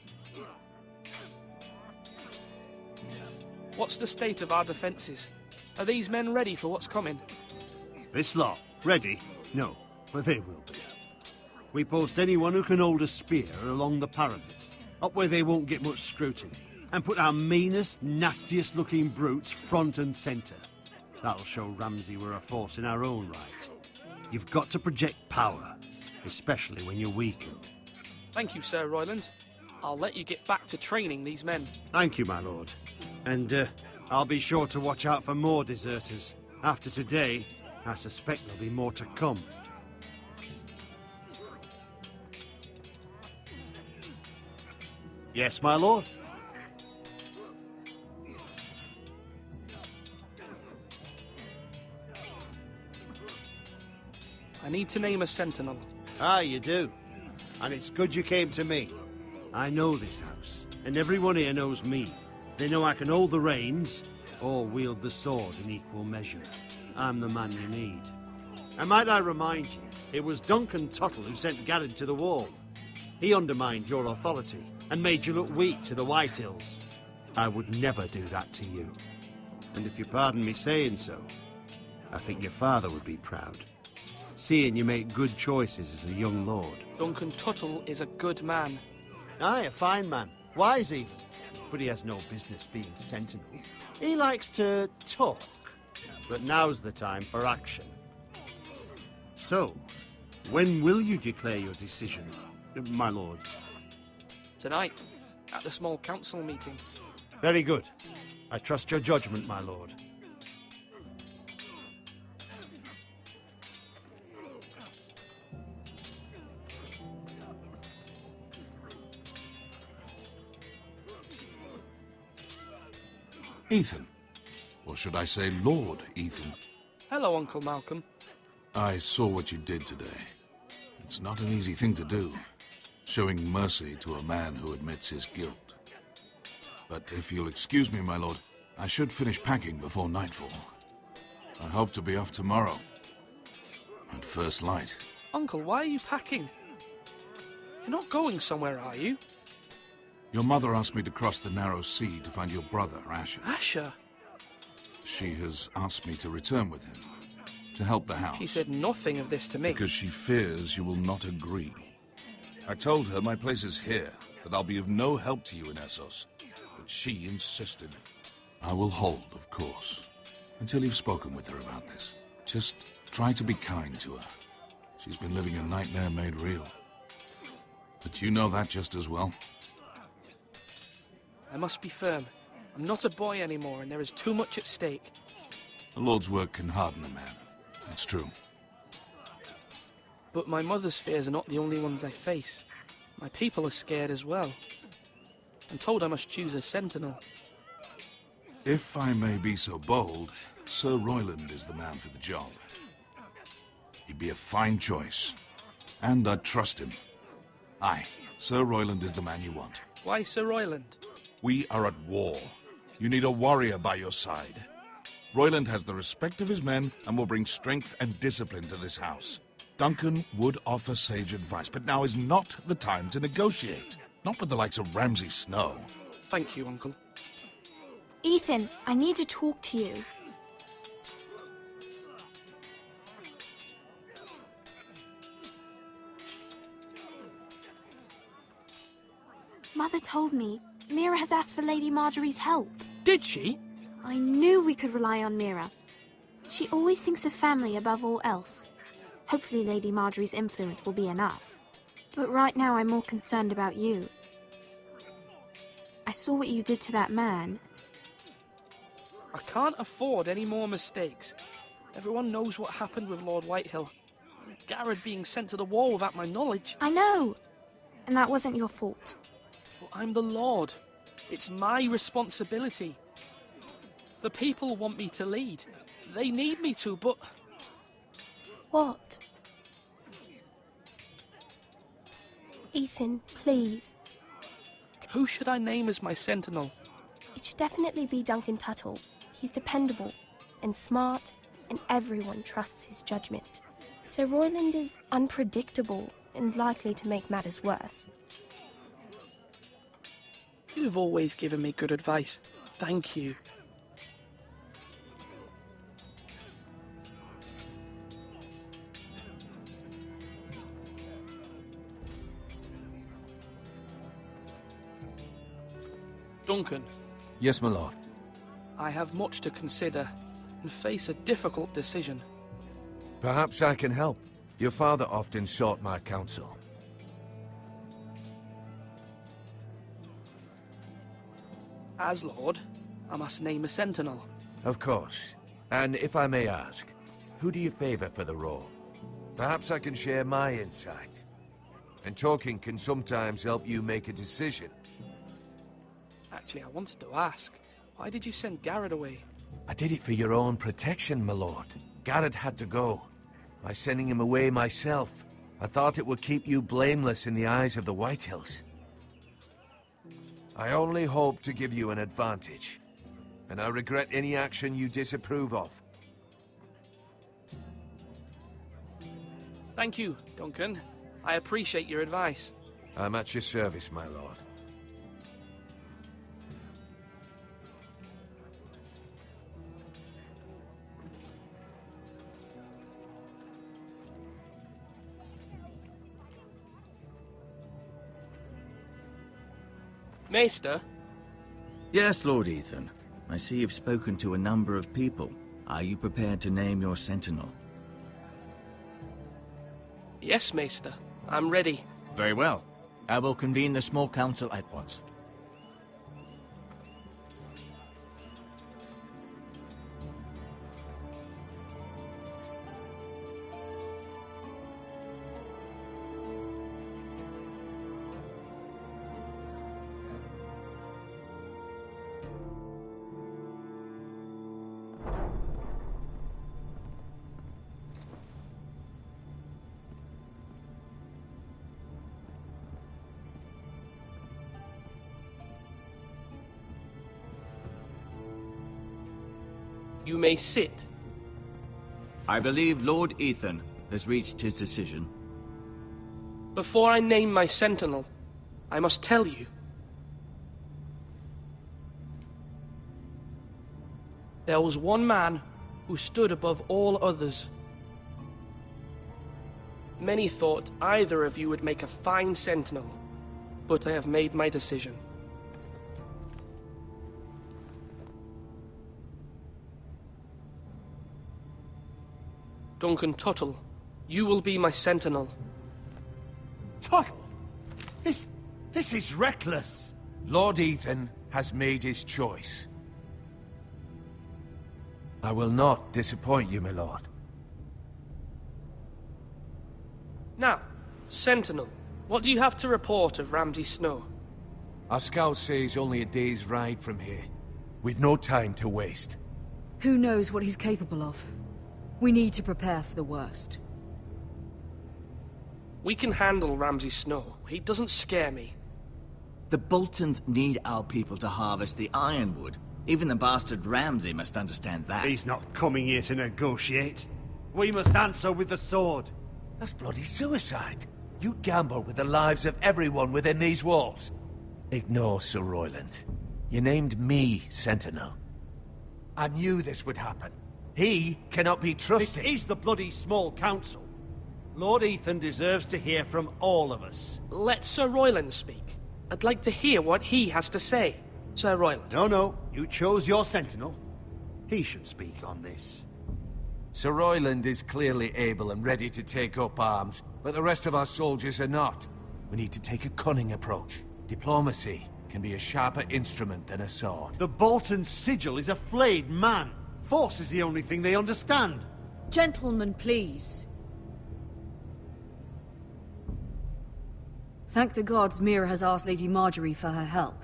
Speaker 14: What's the state of our defences? Are these men ready for what's coming?
Speaker 8: This lot, ready? No, but they will be. We post anyone who can hold a spear along the parapet, up where they won't get much scrutiny, and put our meanest, nastiest looking brutes front and centre. That'll show Ramsay we're a force in our own right. You've got to project power, especially when you're weakened.
Speaker 14: Thank you, Sir Royland. I'll let you get back to training these men.
Speaker 8: Thank you, my lord. And I'll be sure to watch out for more deserters. After today, I suspect there'll be more to come. Yes, my lord?
Speaker 14: I need to name a sentinel.
Speaker 8: Ah, you do. And it's good you came to me. I know this house, and everyone here knows me. They know I can hold the reins, or wield the sword in equal measure. I'm the man you need. And might I remind you, it was Duncan Tuttle who sent Garrett to the wall. He undermined your authority, and made you look weak to the Whitehills. I would never do that to you. And if you pardon me saying so, I think your father would be proud. Seeing you make good choices as a young lord.
Speaker 14: Duncan Tuttle is a good man.
Speaker 8: Aye, a fine man. Wise even. But he has no business being sentinel. He likes to talk. But now's the time for action. So, when will you declare your decision, my lord?
Speaker 14: Tonight, at the small council meeting.
Speaker 8: Very good. I trust your judgment, my lord.
Speaker 6: Ethan. Or should I say Lord Ethan?
Speaker 14: Hello, Uncle Malcolm.
Speaker 6: I saw what you did today. It's not an easy thing to do, showing mercy to a man who admits his guilt. But if you'll excuse me, my lord, I should finish packing before nightfall. I hope to be off tomorrow. At first light.
Speaker 14: Uncle, why are you packing? You're not going somewhere, are you?
Speaker 6: Your mother asked me to cross the narrow sea to find your brother, Asher.
Speaker 14: Asher?
Speaker 6: She has asked me to return with him, to help the house.
Speaker 14: She said nothing of this to me.
Speaker 6: Because she fears you will not agree. I told her my place is here, that I'll be of no help to you in Essos. But she insisted. I will hold, of course, until you've spoken with her about this. Just try to be kind to her. She's been living a nightmare made real. But you know that just as well.
Speaker 14: I must be firm. I'm not a boy anymore, and there is too much at stake.
Speaker 6: The Lord's work can harden a man. That's true.
Speaker 14: But my mother's fears are not the only ones I face. My people are scared as well. I'm told I must choose a sentinel.
Speaker 6: If I may be so bold, Sir Royland is the man for the job. He'd be a fine choice. And I'd trust him. Aye, Sir Royland is the man you want.
Speaker 14: Why Sir Royland?
Speaker 6: We are at war. You need a warrior by your side. Royland has the respect of his men and will bring strength and discipline to this house. Duncan would offer sage advice, but now is not the time to negotiate. Not with the likes of Ramsay Snow.
Speaker 14: Thank you, Uncle.
Speaker 12: Ethan, I need to talk to you. Mother told me Mira has asked for Lady Marjorie's help.
Speaker 14: Did she?
Speaker 12: I knew we could rely on Mira. She always thinks of family above all else. Hopefully Lady Marjorie's influence will be enough. But right now I'm more concerned about you. I saw what you did to that man.
Speaker 14: I can't afford any more mistakes. Everyone knows what happened with Lord Whitehill. Garrett being sent to the wall without my knowledge.
Speaker 12: I know. And that wasn't your fault.
Speaker 14: Well, I'm the Lord. It's my responsibility. The people want me to lead. They need me to, but...
Speaker 12: What? Ethan, please.
Speaker 14: Who should I name as my sentinel?
Speaker 12: It should definitely be Duncan Tuttle. He's dependable and smart, and everyone trusts his judgment. Sir Royland is unpredictable and likely to make matters worse.
Speaker 14: You've always given me good advice. Thank you. Duncan.
Speaker 6: Yes, my lord.
Speaker 14: I have much to consider and face a difficult decision.
Speaker 6: Perhaps I can help. Your father often sought my counsel.
Speaker 14: As Lord, I must name a sentinel.
Speaker 6: Of course. And if I may ask, who do you favor for the role? Perhaps I can share my insight. And talking can sometimes help you make a decision.
Speaker 14: Actually, I wanted to ask, why did you send Garrett away?
Speaker 6: I did it for your own protection, my lord. Garrett had to go. By sending him away myself, I thought it would keep you blameless in the eyes of the Whitehills. I only hope to give you an advantage, and I regret any action you disapprove of.
Speaker 14: Thank you, Duncan. I appreciate your advice.
Speaker 6: I'm at your service, my lord.
Speaker 14: Maester?
Speaker 10: Yes, Lord Ethan. I see you've spoken to a number of people. Are you prepared to name your sentinel?
Speaker 14: Yes, Maester. I'm ready.
Speaker 10: Very well. I will convene the small council at once.
Speaker 14: You may sit.
Speaker 10: I believe Lord Ethan has reached his decision.
Speaker 14: Before I name my sentinel, I must tell you. There was one man who stood above all others. Many thought either of you would make a fine sentinel, but I have made my decision. Duncan Tuttle, you will be my sentinel.
Speaker 6: Tuttle! This is reckless! Lord Ethan has made his choice. I will not disappoint you, my lord.
Speaker 14: Now, Sentinel, what do you have to report of Ramsay Snow?
Speaker 6: Our scouts say he's only a day's ride from here, with no time to waste.
Speaker 11: Who knows what he's capable of? We need to prepare for the worst.
Speaker 14: We can handle Ramsay Snow. He doesn't scare me.
Speaker 10: The Boltons need our people to harvest the ironwood. Even the bastard Ramsay must understand that.
Speaker 8: He's not coming here to negotiate. We must answer with the sword.
Speaker 6: That's bloody suicide. You'd gamble with the lives of everyone within these walls. Ignore Sir Royland. You named me Sentinel. I knew this would happen. He cannot be trusted.
Speaker 8: This is the bloody small council. Lord Ethan deserves to hear from all of us.
Speaker 14: Let Sir Royland speak. I'd like to hear what he has to say. Sir Royland.
Speaker 8: No. You chose your sentinel. He should speak on this.
Speaker 6: Sir Royland is clearly able and ready to take up arms, but the rest of our soldiers are not. We need to take a cunning approach. Diplomacy can be a sharper instrument than a sword.
Speaker 8: The Bolton sigil is a flayed man. Force is the only thing they understand.
Speaker 11: Gentlemen, please. Thank the gods Mira has asked Lady Marjorie for her help.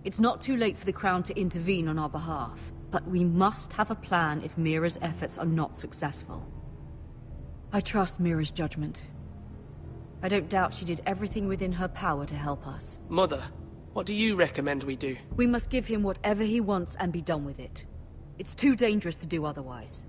Speaker 11: It's not too late for the Crown to intervene on our behalf, but we must have a plan if Mira's efforts are not successful. I trust Mira's judgment. I don't doubt she did everything within her power to help us.
Speaker 14: Mother, What do you recommend we do?
Speaker 11: We must give him whatever he wants and be done with it. It's too dangerous to do otherwise.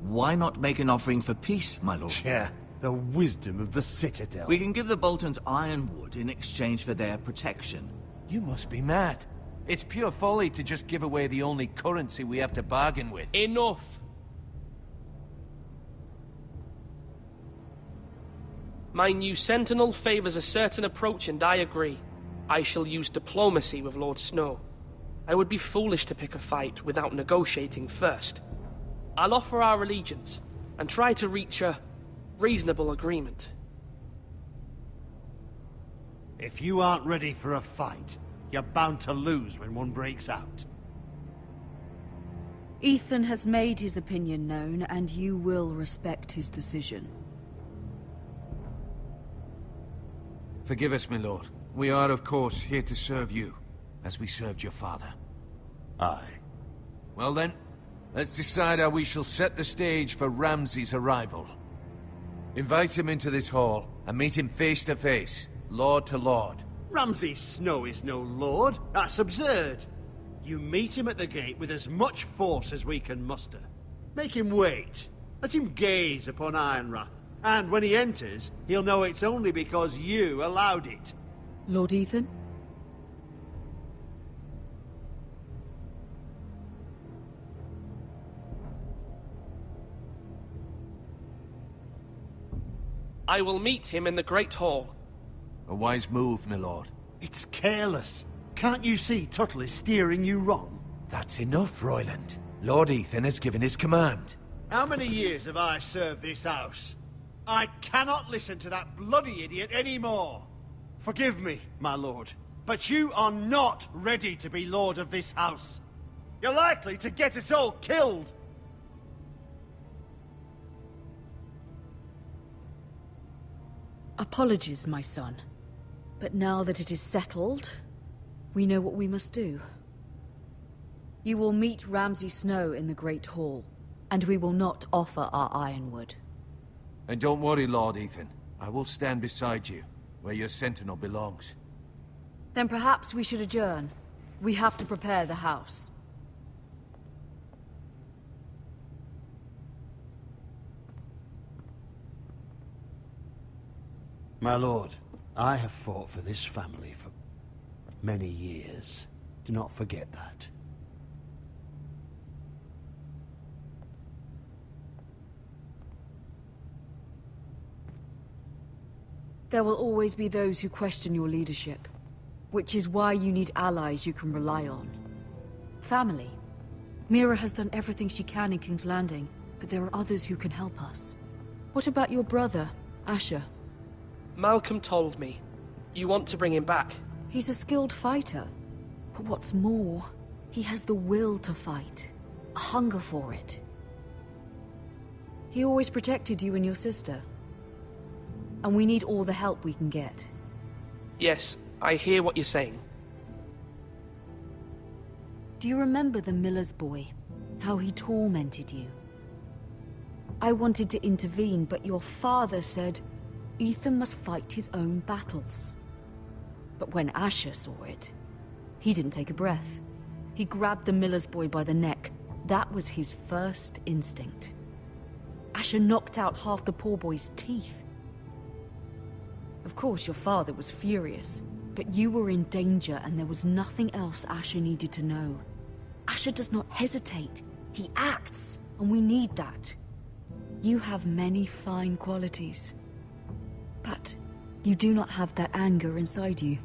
Speaker 10: Why not make an offering for peace, my lord?
Speaker 8: Yeah, the wisdom of the Citadel.
Speaker 10: We can give the Boltons ironwood in exchange for their protection.
Speaker 3: You must be mad. It's pure folly to just give away the only currency we have to bargain with.
Speaker 14: Enough! My new sentinel favors a certain approach, and I agree. I shall use diplomacy with Lord Snow. I would be foolish to pick a fight without negotiating first. I'll offer our allegiance, and try to reach a reasonable agreement.
Speaker 8: If you aren't ready for a fight, you're bound to lose when one breaks out.
Speaker 11: Ethan has made his opinion known, and you will respect his decision.
Speaker 3: Forgive us, my lord. We are, of course, here to serve you, as we served your father.
Speaker 8: Aye.
Speaker 3: Well then, let's decide how we shall set the stage for Ramsay's arrival. Invite him into this hall, and meet him face to face, lord to lord.
Speaker 8: Ramsay Snow is no lord. That's absurd. You meet him at the gate with as much force as we can muster. Make him wait. Let him gaze upon Ironrath. And when he enters, he'll know it's only because you allowed it.
Speaker 11: Lord Ethan?
Speaker 14: I will meet him in the Great Hall.
Speaker 3: A wise move, my lord.
Speaker 8: It's careless. Can't you see Tuttle is steering you wrong?
Speaker 3: That's enough, Royland. Lord Ethan has given his command.
Speaker 8: How many years have I served this house? I cannot listen to that bloody idiot anymore. Forgive me, my lord, but you are not ready to be lord of this house. You're likely to get us all killed.
Speaker 11: Apologies, my son. But now that it is settled, we know what we must do. You will meet Ramsay Snow in the Great Hall, and we will not offer our ironwood.
Speaker 3: And don't worry, Lord Ethan. I will stand beside you, where your sentinel belongs.
Speaker 11: Then perhaps we should adjourn. We have to prepare the house.
Speaker 8: My lord, I have fought for this family for many years. Do not forget that.
Speaker 11: There will always be those who question your leadership, which is why you need allies you can rely on. Family. Mira has done everything she can in King's Landing, but there are others who can help us. What about your brother, Asher?
Speaker 14: Malcolm told me. You want to bring him back?
Speaker 11: He's a skilled fighter. But what's more, he has the will to fight. A hunger for it. He always protected you and your sister. And we need all the help we can get.
Speaker 14: Yes, I hear what you're saying.
Speaker 11: Do you remember the miller's boy? How he tormented you? I wanted to intervene, but your father said Ethan must fight his own battles. But when Asher saw it, he didn't take a breath. He grabbed the miller's boy by the neck. That was his first instinct. Asher knocked out half the poor boy's teeth. Of course, your father was furious, but you were in danger and there was nothing else Asher needed to know. Asher does not hesitate. He acts, and we need that. You have many fine qualities, but you do not have that anger inside you.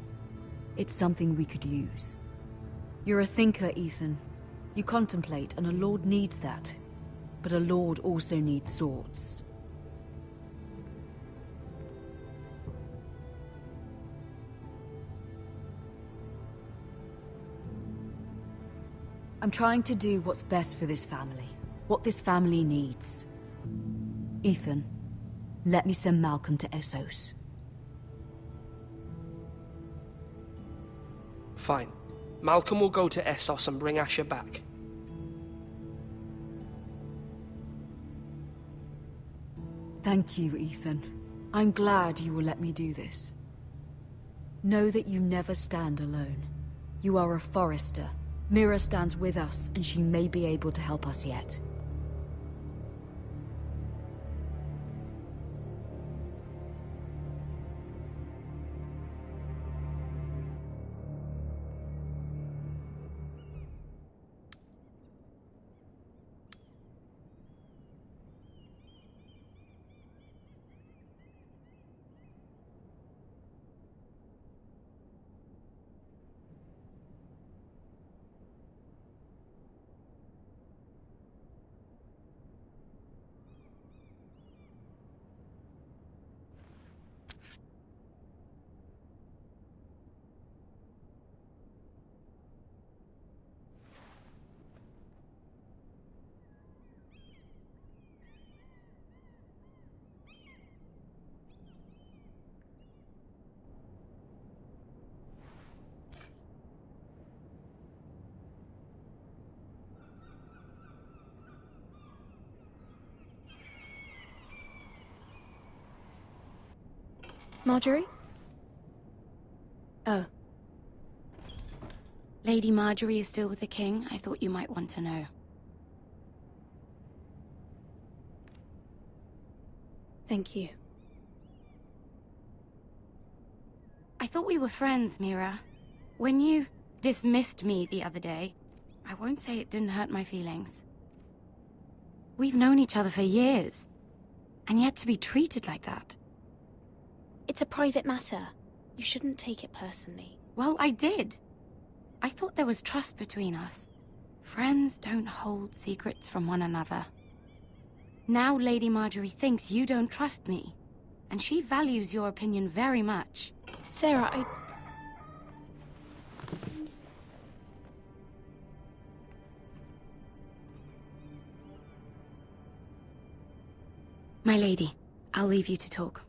Speaker 11: It's something we could use. You're a thinker, Ethan. You contemplate, and a lord needs that. But a lord also needs swords. I'm trying to do what's best for this family. What this family needs. Ethan, let me send Malcolm to Essos.
Speaker 14: Fine. Malcolm will go to Essos and bring Asher back.
Speaker 11: Thank you, Ethan. I'm glad you will let me do this. Know that you never stand alone. You are a Forester. Mira stands with us, and she may be able to help us yet.
Speaker 12: Marjorie?
Speaker 19: Oh. Lady Marjorie is still with the king. I thought you might want to know.
Speaker 12: Thank you.
Speaker 19: I thought we were friends, Mira. When you dismissed me the other day, I won't say it didn't hurt my feelings. We've known each other for years, and yet to be treated like that.
Speaker 12: It's a private matter. You shouldn't take it personally.
Speaker 19: Well, I did. I thought there was trust between us. Friends don't hold secrets from one another. Now Lady Marjorie thinks you don't trust me, and she values your opinion very much.
Speaker 12: Sarah,
Speaker 19: My lady, I'll leave you to talk.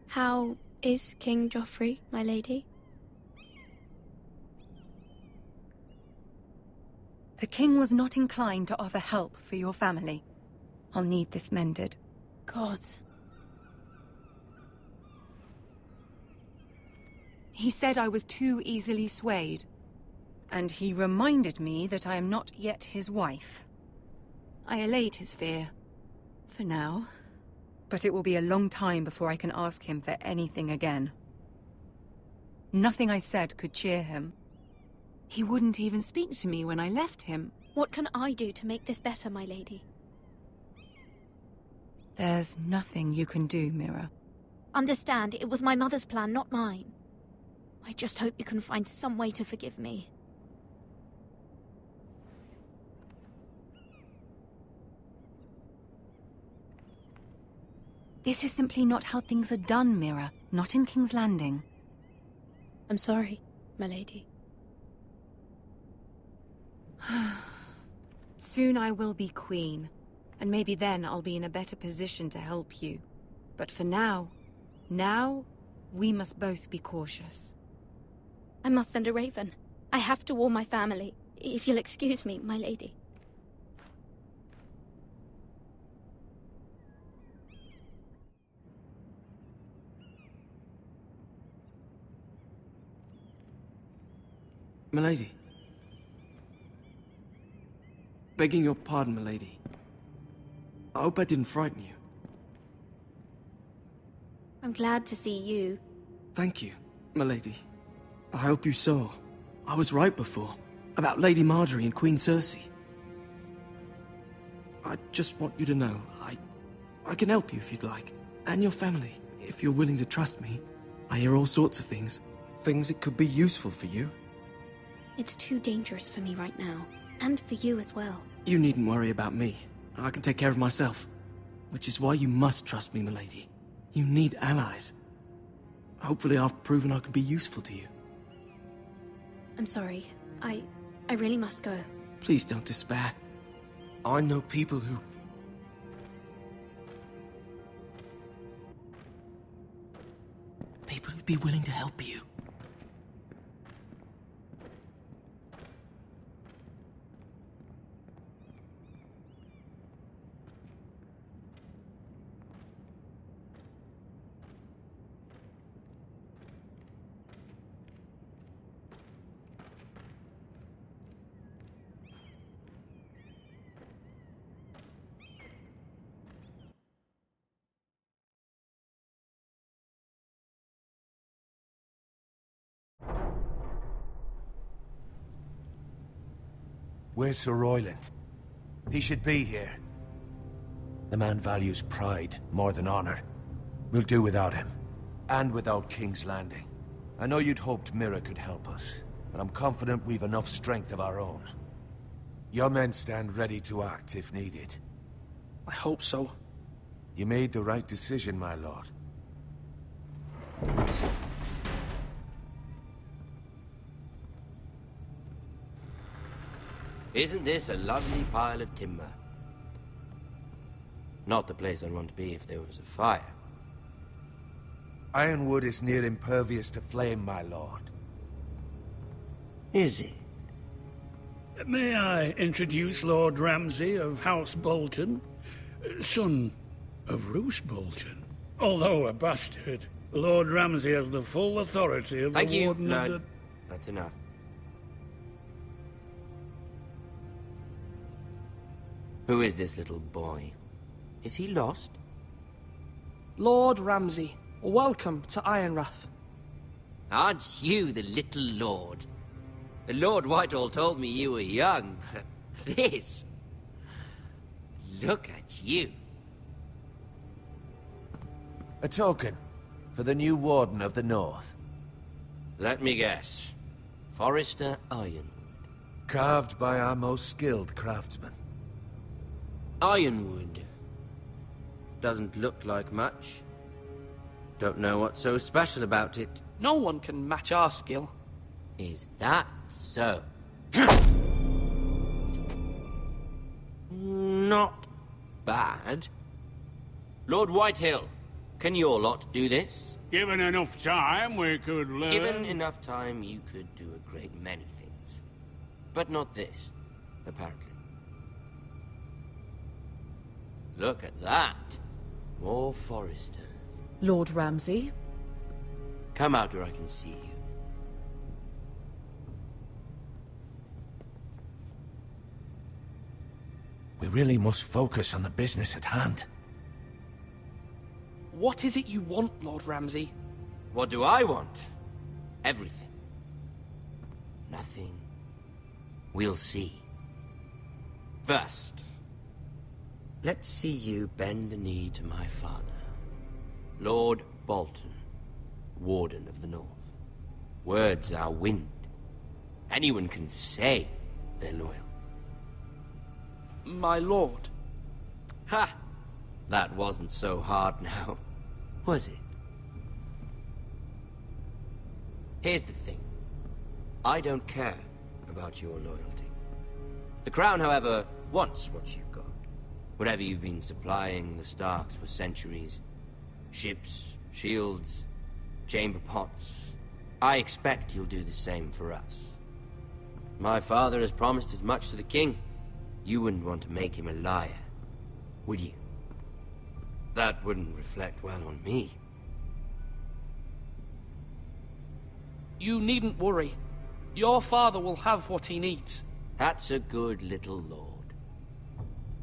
Speaker 12: How is King Joffrey, my lady?
Speaker 16: The king was not inclined to offer help for your family. I'll need this mended.
Speaker 12: Gods.
Speaker 16: He said I was too easily swayed. And he reminded me that I am not yet his wife. I allayed his fear. For now. But it will be a long time before I can ask him for anything again. Nothing I said could cheer him. He wouldn't even speak to me when I left him.
Speaker 12: What can I do to make this better, my lady?
Speaker 16: There's nothing you can do, Mira.
Speaker 12: Understand, it was my mother's plan, not mine. I just hope you can find some way to forgive me.
Speaker 16: This is simply not how things are done, Mira. Not in King's Landing.
Speaker 12: I'm sorry, my lady.
Speaker 16: Soon I will be queen, and maybe then I'll be in a better position to help you. But for now, we must both be cautious.
Speaker 12: I must send a raven. I have to warn my family. If you'll excuse me, my lady.
Speaker 9: Milady. Begging your pardon, milady. I hope I didn't frighten you.
Speaker 12: I'm glad to see you.
Speaker 9: Thank you, milady. I hope you saw. I was right before. About Lady Marjorie and Queen Cersei. I just want you to know, I can help you if you'd like. And your family, if you're willing to trust me. I hear all sorts of things. Things that could be useful for you.
Speaker 12: It's too dangerous for me right now. And for you as well.
Speaker 9: You needn't worry about me. I can take care of myself. Which is why you must trust me, milady. You need allies. Hopefully I've proven I can be useful to you.
Speaker 12: I'm sorry. I really must go.
Speaker 9: Please don't despair. I know people who... People who'd be willing to help you.
Speaker 6: Where's Sir Royland? He should be here. The man values pride more than honor. We'll do without him. And without King's Landing. I know you'd hoped Mira could help us, but I'm confident we've enough strength of our own. Your men stand ready to act if needed.
Speaker 14: I hope so.
Speaker 6: You made the right decision, my lord.
Speaker 20: Isn't this a lovely pile of timber? Not the place I'd want to be if there was a fire.
Speaker 6: Ironwood is near impervious to flame, my lord.
Speaker 20: Is it?
Speaker 2: May I introduce Lord Ramsay of House Bolton, son of Roose Bolton? Although a bastard, Lord Ramsay has the full authority of the Warden of the...
Speaker 20: That's enough. Who is this little boy? Is he lost?
Speaker 14: Lord Ramsay, welcome to Ironrath.
Speaker 20: Aren't you the little lord? The Lord Whitehall told me you were young, but this... Look at you.
Speaker 6: A token for the new Warden of the North.
Speaker 20: Let me guess. Forrester Ironwood.
Speaker 6: Carved by our most skilled craftsmen.
Speaker 20: Ironwood. Doesn't look like much. Don't know what's so special about it.
Speaker 14: No one can match our skill.
Speaker 20: Is that so? Not bad. Lord Whitehill, can your lot do this?
Speaker 2: Given enough time, we could learn...
Speaker 20: Given enough time, you could do a great many things. But not this, apparently. Look at that. More Foresters.
Speaker 11: Lord Ramsay?
Speaker 20: Come out where I can see you.
Speaker 6: We really must focus on the business at hand.
Speaker 14: What is it you want, Lord Ramsay?
Speaker 20: What do I want? Everything. Nothing. We'll see. First, let's see you bend the knee to my father, Lord Bolton, Warden of the North. Words are wind. Anyone can say they're loyal.
Speaker 14: My lord.
Speaker 20: Ha! That wasn't so hard now, was it? Here's the thing. I don't care about your loyalty. The Crown, however, wants what you've got. Whatever you've been supplying the Starks for centuries. Ships, shields, chamber pots. I expect you'll do the same for us. My father has promised as much to the king. You wouldn't want to make him a liar, would you? That wouldn't reflect well on me.
Speaker 14: You needn't worry. Your father will have what he needs.
Speaker 20: That's a good little lord.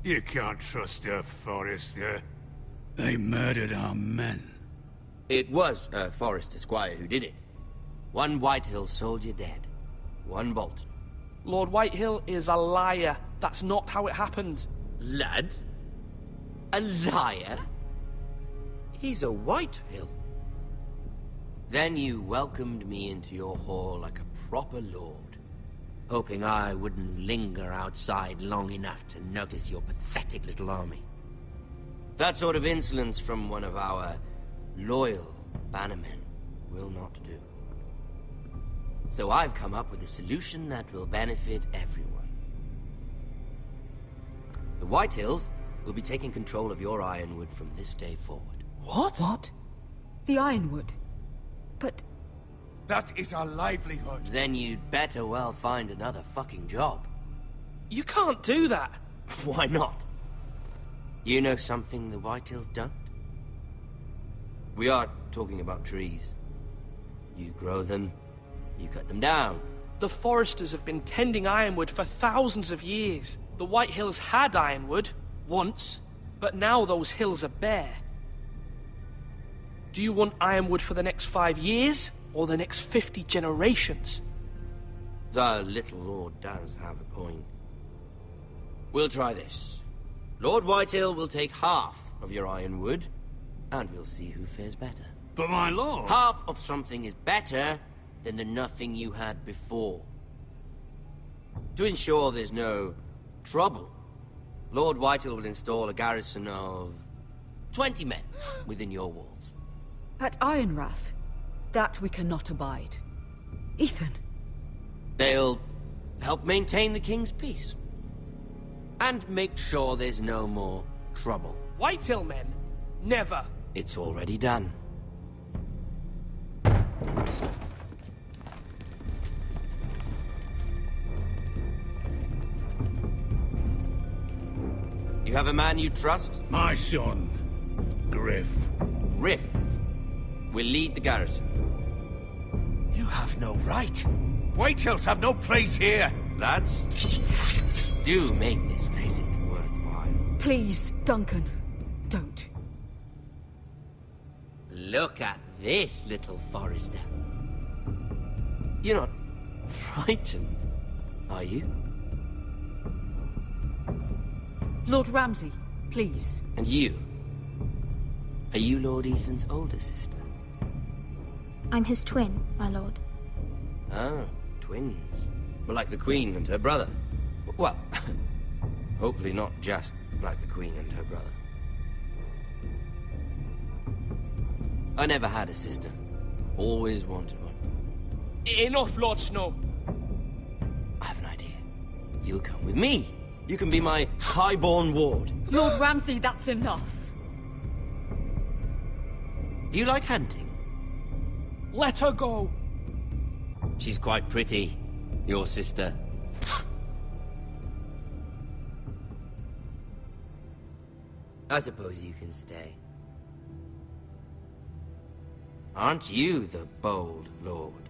Speaker 2: You can't trust her, Forrester. They murdered our men.
Speaker 20: It was a Forrester squire who did it. One Whitehill soldier dead. One Bolton.
Speaker 14: Lord Whitehill is a liar. That's not how it happened.
Speaker 20: Lad? A liar? He's a Whitehill. Then you welcomed me into your hall like a proper lord, hoping I wouldn't linger outside long enough to notice your pathetic little army. That sort of insolence from one of our loyal bannermen will not do. So I've come up with a solution that will benefit everyone. The Whitehills will be taking control of your Ironwood from this day forward.
Speaker 11: What? What? The Ironwood? But...
Speaker 6: That is our livelihood.
Speaker 20: Then you'd better well find another fucking job.
Speaker 14: You can't do that.
Speaker 20: Why not? You know something the Whitehills don't? We are talking about trees. You grow them, you cut them down.
Speaker 14: The Foresters have been tending Ironwood for thousands of years. The Whitehills had Ironwood, once, but now those hills are bare. Do you want Ironwood for the next 5 years, or the next 50 generations?
Speaker 20: The little lord does have a point. We'll try this. Lord Whitehill will take half of your ironwood, and we'll see who fares better.
Speaker 2: But my lord...
Speaker 20: Half of something is better than the nothing you had before. To ensure there's no trouble, Lord Whitehill will install a garrison of 20 men within your walls.
Speaker 11: At Ironrath? That we cannot abide. Ethan.
Speaker 20: They'll help maintain the king's peace. And make sure there's no more trouble.
Speaker 14: Whitehill men? Never.
Speaker 20: It's already done. You have a man you trust?
Speaker 2: My son, Griff.
Speaker 20: Griff will lead the garrison.
Speaker 5: You have no right. Whitehills have no place here.
Speaker 20: Lads, do make this visit worthwhile.
Speaker 11: Please, Duncan, don't.
Speaker 20: Look at this, little Forrester. You're not frightened, are you?
Speaker 11: Lord Ramsay, please.
Speaker 20: And you? Are you Lord Ethan's older sister?
Speaker 12: I'm his twin, my lord.
Speaker 20: Ah, twins. Well, like the Queen and her brother. Well, hopefully not just like the Queen and her brother. I never had a sister. Always wanted one.
Speaker 14: Enough, Lord Snow.
Speaker 20: I have an idea. You'll come with me. You can be my highborn ward.
Speaker 11: Lord Ramsay, that's enough.
Speaker 20: Do you like hunting?
Speaker 14: Let her go.
Speaker 20: She's quite pretty, your sister. I suppose you can stay. Aren't you the bold lord?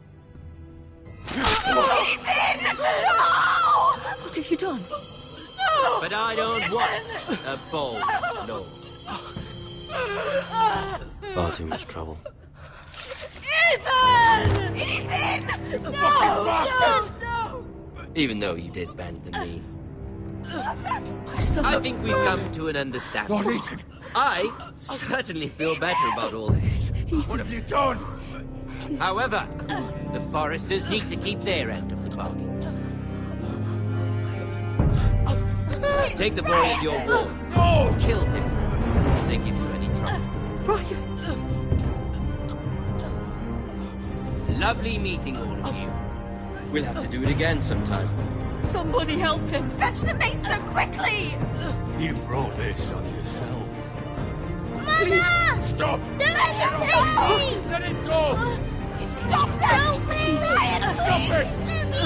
Speaker 11: Ethan! No! What have you done? No!
Speaker 20: But I don't want a bold lord. Far too much trouble.
Speaker 11: Ethan! Ethan! No! No!
Speaker 20: Even though you did bend the knee.
Speaker 11: My son.
Speaker 20: I think we've come to an understanding.
Speaker 5: Lord Ethan!
Speaker 20: I certainly feel better about all this.
Speaker 5: What have you done?
Speaker 20: However, the Foresters need to keep their end of the bargain. Take the boy as your ward.
Speaker 5: No!
Speaker 20: Kill him if they give you any trouble.
Speaker 11: Brian!
Speaker 20: Lovely meeting all of you. We'll have to do it again sometime.
Speaker 11: Somebody help him!
Speaker 21: Fetch the mace so quickly!
Speaker 2: You brought this on yourself.
Speaker 21: Mama!
Speaker 2: Stop!
Speaker 21: Don't let him take me!
Speaker 2: Let it go!
Speaker 21: Stop them! No, please! Brian,
Speaker 2: Stop
Speaker 21: please!
Speaker 2: it!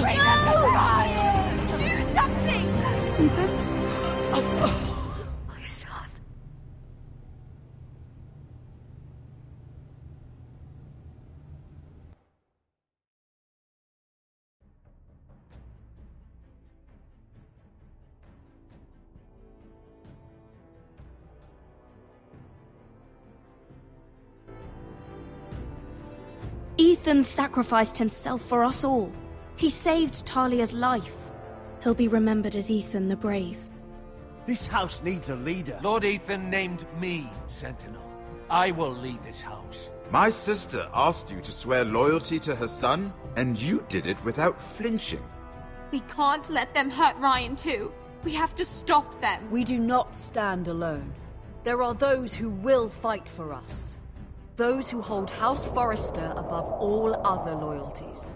Speaker 21: Bring them the Brian! Do something!
Speaker 11: Ethan? My son.
Speaker 12: Ethan sacrificed himself for us all. He saved Talia's life. He'll be remembered as Ethan the Brave.
Speaker 7: This house needs a leader.
Speaker 6: Lord Ethan named me Sentinel. I will lead this house.
Speaker 17: My sister asked you to swear loyalty to her son, and you did it without flinching.
Speaker 21: We can't let them hurt Ryan too. We have to stop them.
Speaker 11: We do not stand alone. There are those who will fight for us. Those who hold House Forrester above all other loyalties.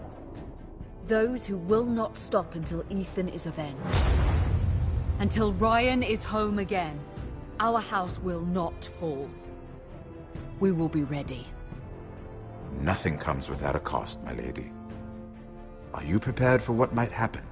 Speaker 11: Those who will not stop until Ethan is avenged. Until Ryan is home again, our house will not fall. We will be ready.
Speaker 17: Nothing comes without a cost, my lady. Are you prepared for what might happen?